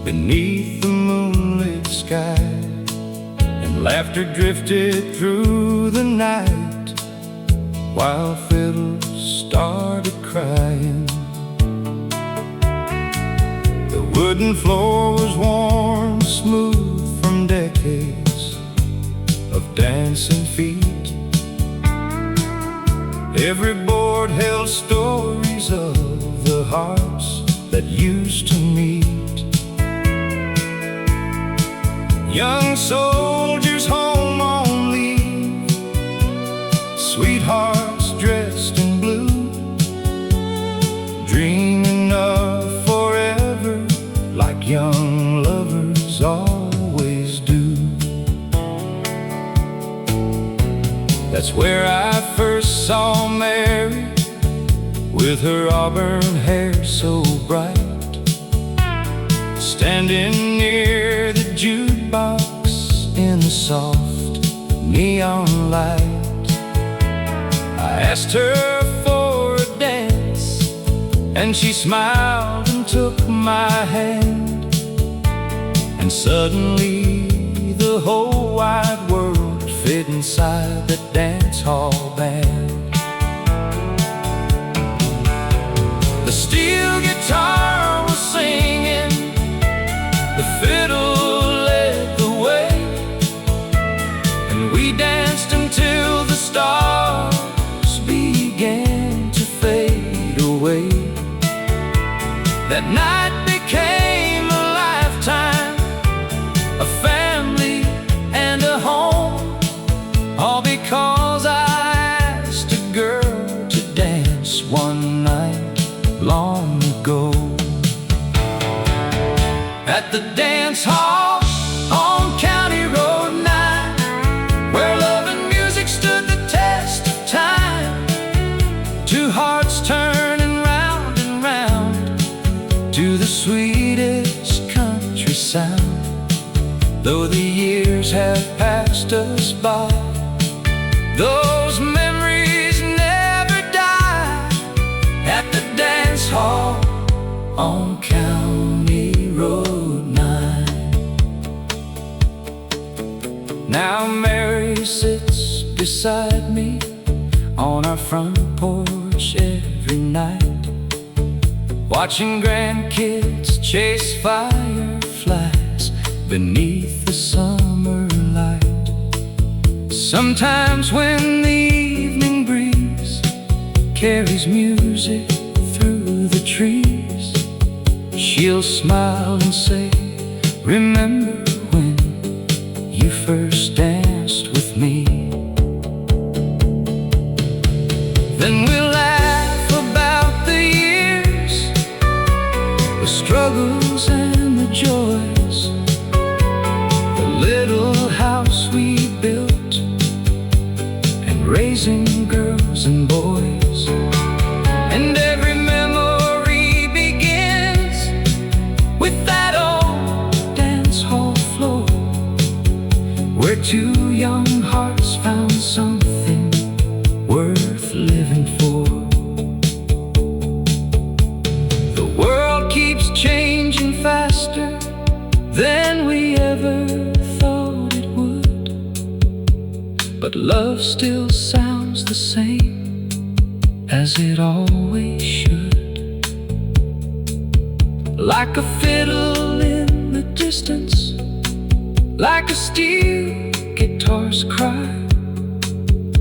beneath the moonlit sky, and laughter drifted through the night while fiddles started crying. The wooden floor was warm, smooth from decades of dancing feet. Every board held stories of the hearts that used to meet. Young soldiers home on leave, sweethearts dressed in blue, dreaming of forever like young lovers always do. That's where I first saw Mary, with her auburn hair so bright, standing near the jukebox in the soft neon light. I asked her for a dance, and she smiled and took my hand, and suddenly the whole wide world fit inside the dance hall band. The steel guitar was singing, the fiddle led the way, and we danced until the stars began to fade away. That night became a lifetime, a family and a home, all because I asked a girl to dance one night long ago. At the dance hall on County Road 9, where love and music stood the test of time, two hearts turning round and round to the sweetest country sound. Though the years have passed us by, those memories never die. At the dance hall on County Road 9. Now Mary sits beside me on our front porch every night, watching grandkids chase fireflies beneath the summer light. Sometimes when the evening breeze carries music through the trees, she'll smile and say, "Remember when you first danced with me?" Then we'll laugh about the years, the struggles and the joys, the little house we built, and raising girls and boys. And every memory begins with that old dance hall floor, where two young hearts found something worth living for. The world keeps changing faster than we ever thought it would, but love still sounds the same as it always should. Like a fiddle in the distance, like a steel guitar's cry,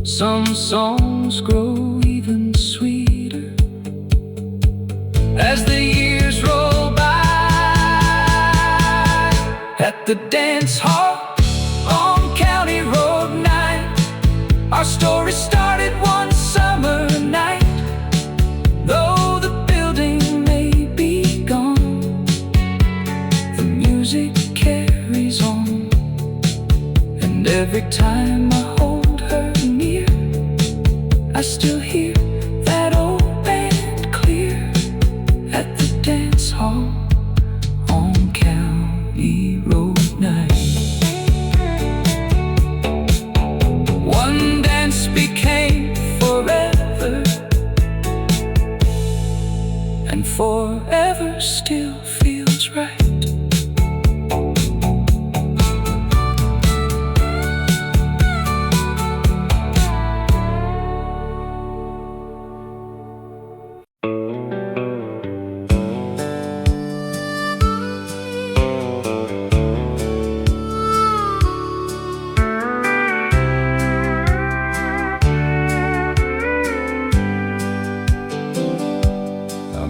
some songs grow even sweeter as the years roll by. At the dance hall on County Road 9, our story started one summer night. Though the building may be gone, the music carries on, and every time I hold her near, I still hear that old band clear. At the dance hall on County Road 9. One dance became forever,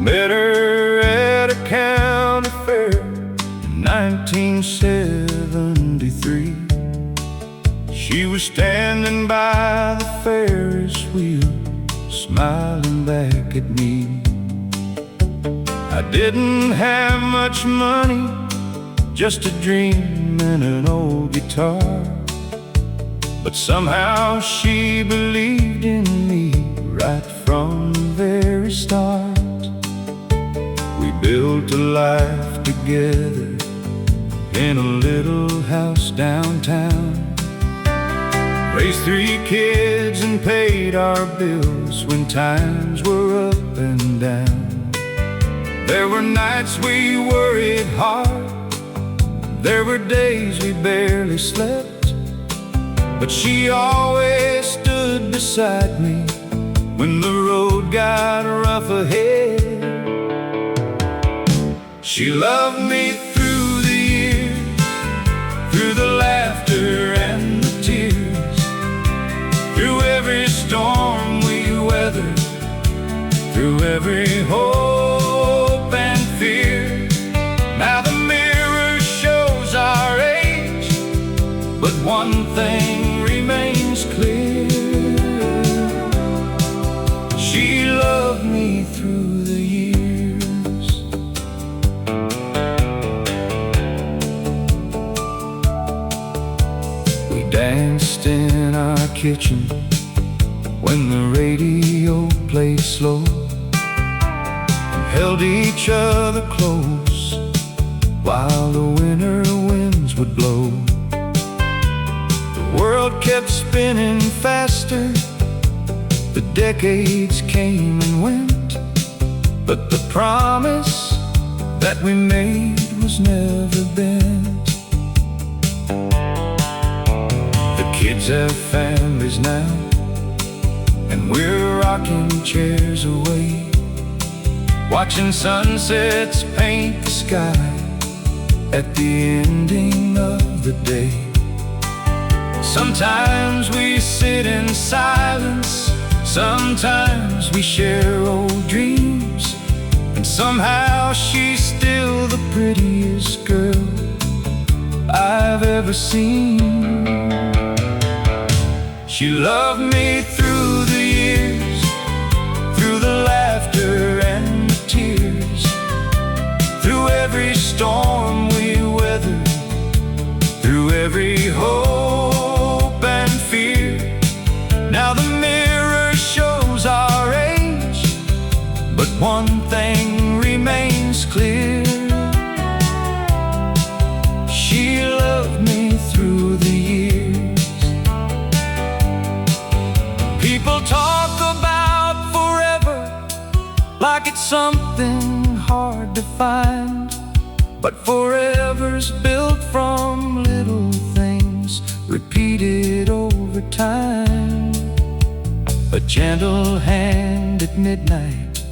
met her at a county fair in 1973. She was standing by the Ferris wheel, smiling back at me. I didn't have much money, just a dream and an old guitar, but somehow she believed in me right from the very start. We built a life together in a little house downtown, raised 3 kids and paid our bills when times were up and down. There were nights we worried hard, there were days we barely slept, but she always stood beside me when the road got rough ahead. She loved me through the years, through the laughter and the tears, through every storm we weathered, through every hope and fear. Now the mirror shows our age, but one thing remains clear: she loved me through the years. We danced in our kitchen when the radio played slow, held each other close while the winter winds would blow. The world kept spinning faster, the decades came and went, but the promise that we made was never bent. The kids have families now, and we're rocking chairs away, watching sunsets paint the sky at the ending of the day. Sometimes we sit in silence, sometimes we share old dreams, and somehow she's still the prettiest girl I've ever seen. She loved me through the years, through the laughter and the tears, through every storm we weathered, through every hope and fear. Now the mirror shows our age, but one thing remains clear: she loved me through the years. People talk about forever like it's something hard to find, but forever's built from little things repeated over time. A gentle hand at midnight,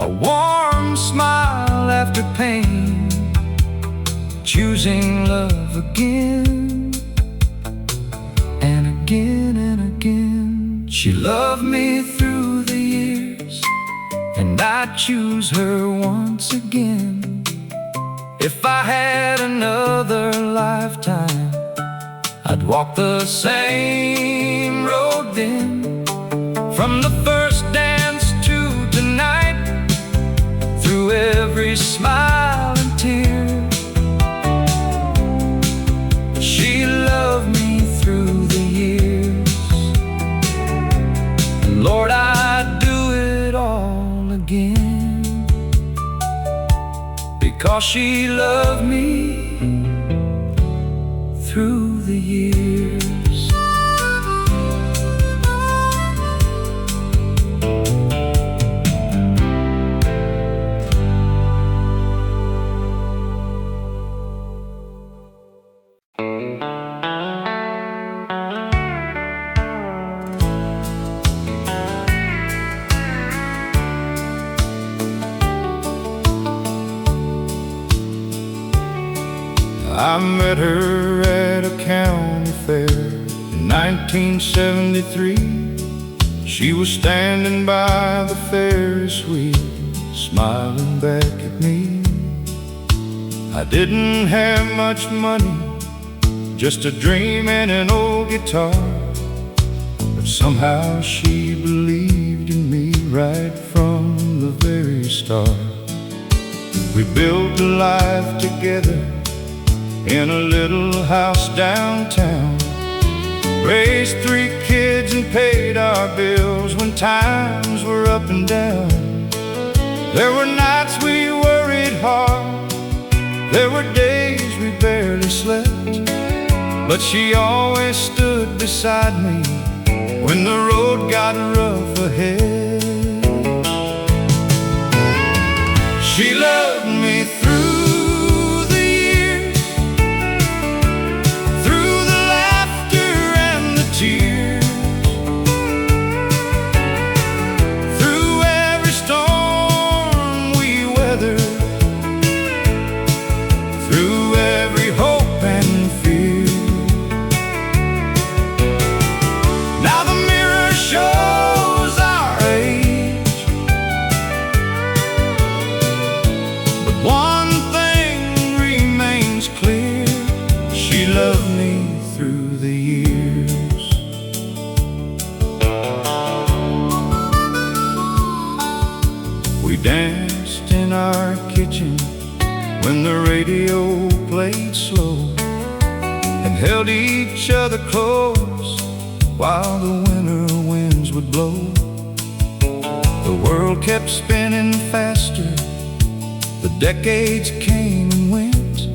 a warm smile after pain, choosing love again and again and again. She loved me through the years, and I'd choose her once again. If I had another lifetime, I'd walk the same road then, from the first dance to tonight, through every smile and tear. She loved me through the years, and Lord, I'd do it all again, because she loved me through the years. I met her at a county fair in 1973. She was standing by the Ferris wheel, smiling back at me. I didn't have much money, just a dream and an old guitar, but somehow she believed in me right from the very start. We built a life together in a little house downtown, raised 3 kids and paid our bills when times were up and down. There were nights we worried hard, there were days we barely slept, but she always stood beside me when the road got rough ahead. She loved me through the years, through the laughter and the tears, through every storm we weathered, through every hope and fear. Now the mirror shows our age, but one thing remains clear: she loved me through the years. We danced in our kitchen when the radio played slow, and held each other close while the winter winds would blow. The world kept spinning faster, the decades came and went,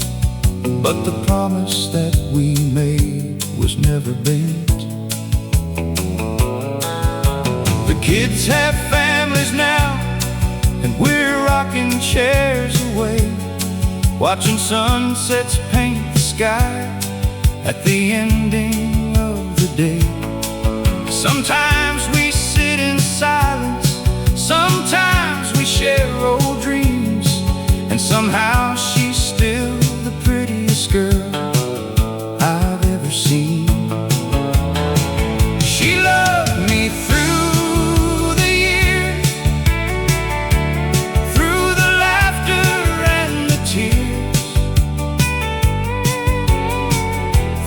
but the promise that we made was never bent. The kids have families now, and we're rocking chairs away, watching sunsets paint the sky at the ending of the day. Sometimes we sit in silence, sometimes we share old dreams, and somehow she's still the prettiest girl I've ever seen. She loved me through the years, through the laughter and the tears,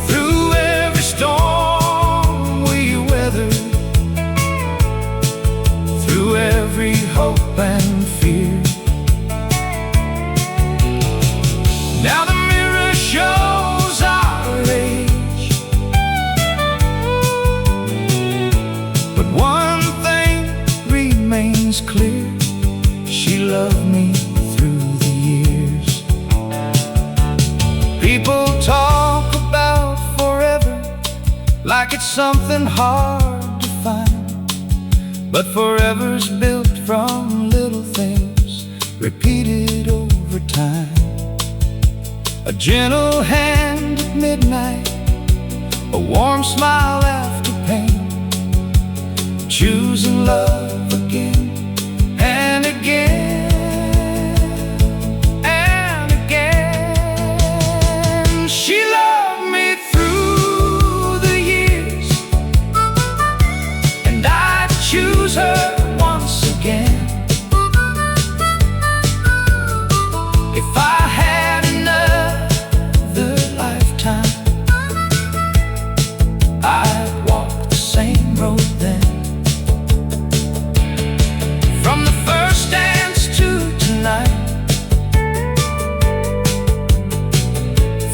through every storm we weathered, through every hope and fear. Now the mirror shows our age, but one thing remains clear: she loved me through the years. People talk about forever like it's something hard to find, but forever's built from little things repeated over time. A gentle hand at midnight, a warm smile after pain, choosing love again and again and again. She loved me through the years, and I'd choose her once again. If I had another lifetime, I'd walk the same road then. From the first dance to tonight,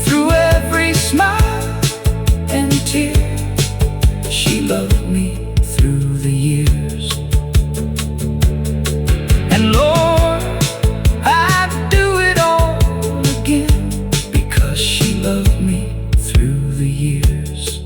through every smile and tear, she loved me through the years. And Lord, I'd do it all again, because she loved me through the years.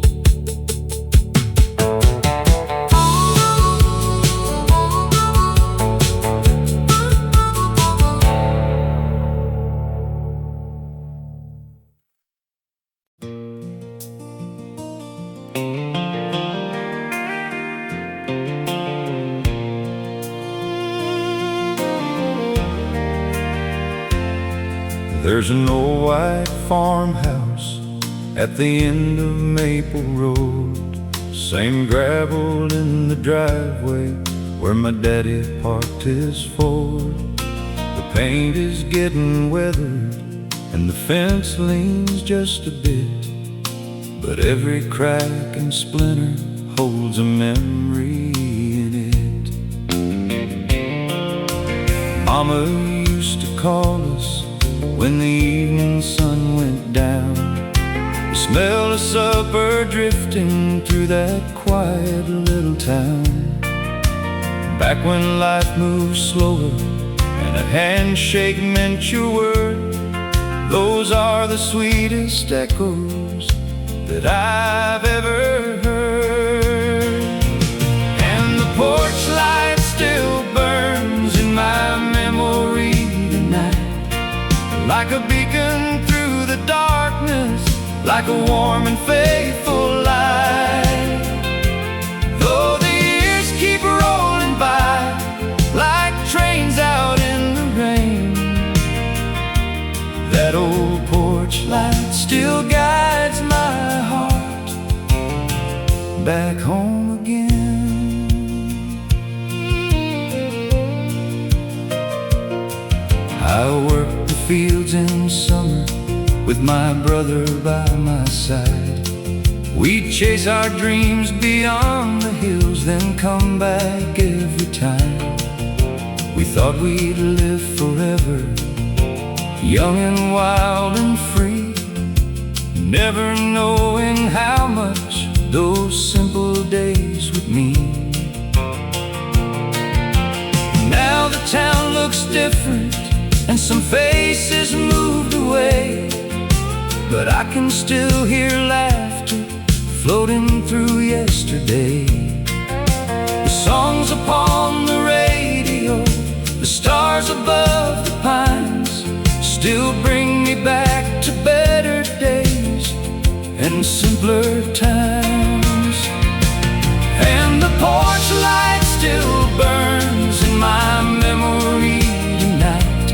There's an old white farmhouse at the end of Maple Road, same gravel in the driveway where my daddy parked his Ford. paint is getting weathered and the fence leans just a bit, but every crack and splinter holds a memory in it. Mama used to call us when the evening sun went down. The smell of supper drifting through that quiet little town. Back when life moved slower and a handshake meant your word, those are the sweetest echoes that I've ever heard. And the porch light still burns in my memory tonight, like a beacon through the darkness, like a warm and faithful light. Though the years keep rolling by like trains out in the rain, that old porch light still guides my heart back home again. I worked the fields in summer with my brother by my side. We'd chase our dreams beyond the hills, then come back every time. We thought we'd live forever, young and wild and free, never knowing how much those simple days would mean. Now the town looks different and some faces moved away, but I can still hear laughter floating through yesterday. The songs upon the radio, the stars above the pines, still bring me back to better days and simpler times. And the porch light still burns in my memory tonight,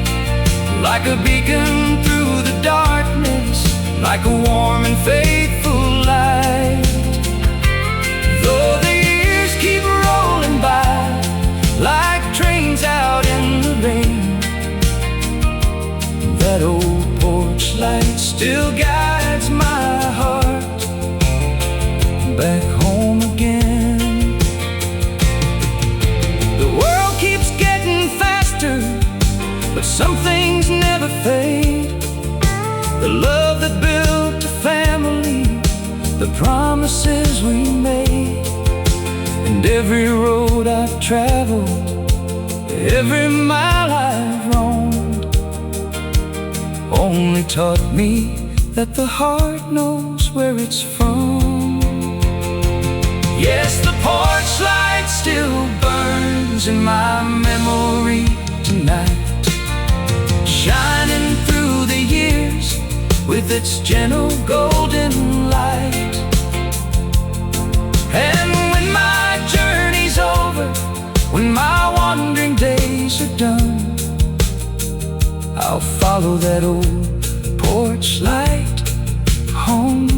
like a beacon through the darkness, like a warm and faithful light. Though the years keep rolling by like trains out in the rain, that old porch light still guides my heart back home again. The world keeps getting faster, but some things never fade. The love that built a family, the promises we made, and every road I've traveled, every mile I've roamed, only taught me that the heart knows where it's from. Yes, the porch light still burns in my memory tonight, shining through the years with its gentle golden light. And when my journey's over, when my wandering days are done, I'll follow that old porch light home,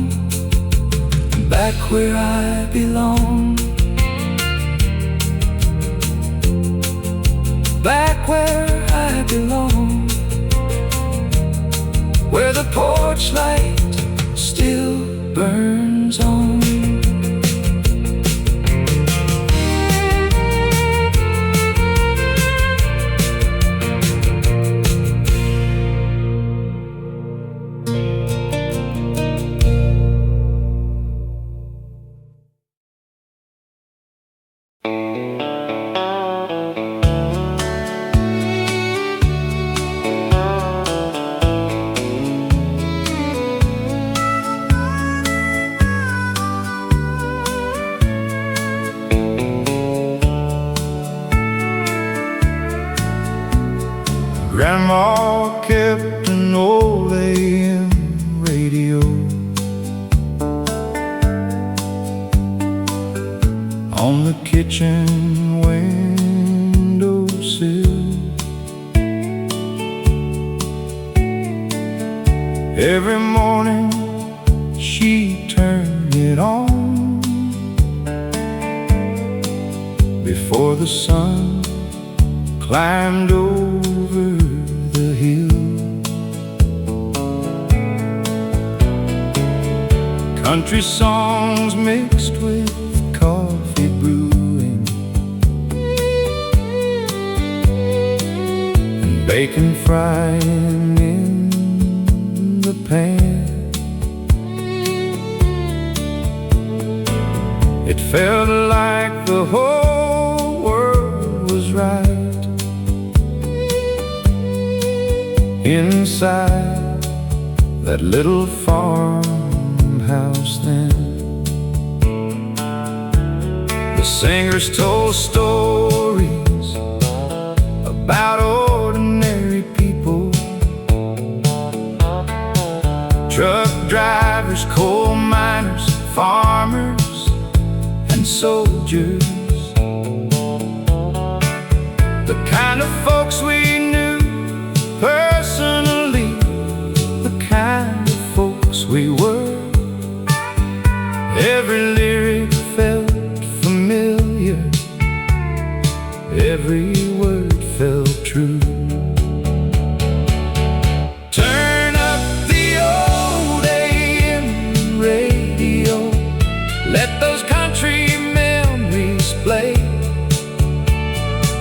back where I belong, back where I belong, where the porch light still burns on. Grandma kept an old AM radio on the kitchen windowsill. Every morning she turned it on before the sun climbed over country songs mixed with coffee brewing, and bacon frying in the pan. It felt like the whole world was right inside that little farmhouse then. The singers told stories about ordinary people, truck drivers, coal miners, farmers, and soldiers. The kind of folks we knew personally, the kind of folks we were. Every lyric felt familiar, every word felt true. Turn up the old AM radio, let those country memories play.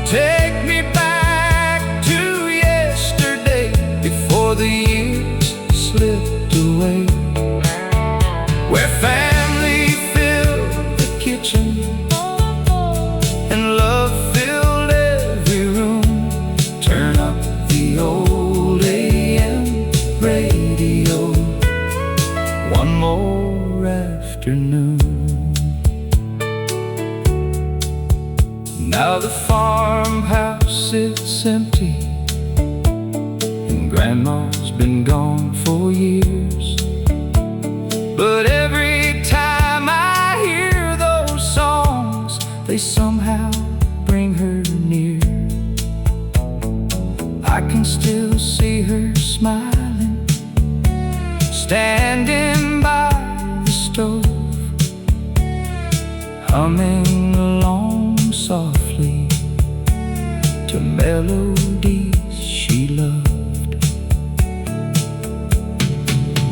Take me back to yesterday, before the years slipped away, where family filled the kitchen and love filled every room. Turn up the old AM radio one more afternoon. Now the farmhouse sits empty, and Grandma's been gone for years. But every time I hear those songs, they somehow bring her near. I can still see her smiling, standing by the stove, humming along softly to melodies she loved.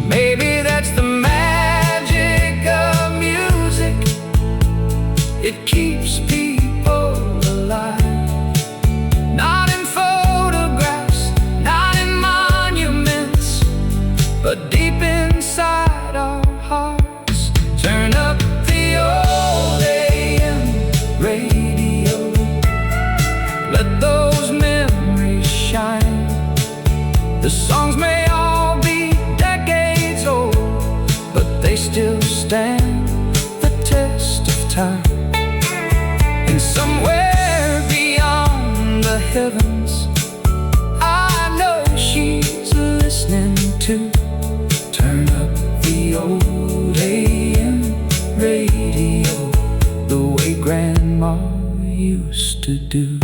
Maybe that's the magic of music. It keeps people alive, not in photographs, not in monuments, but deep inside our hearts. Turn up the old AM radio, let those memories shine. The songs may all be decades old, but they still stand the test of time. And somewhere beyond the heavens, I know she's listening too. Turn up the old AM radio, the way Grandma used to do.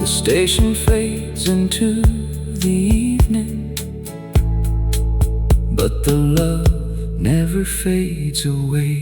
The station fades into the evening, but the love never fades away.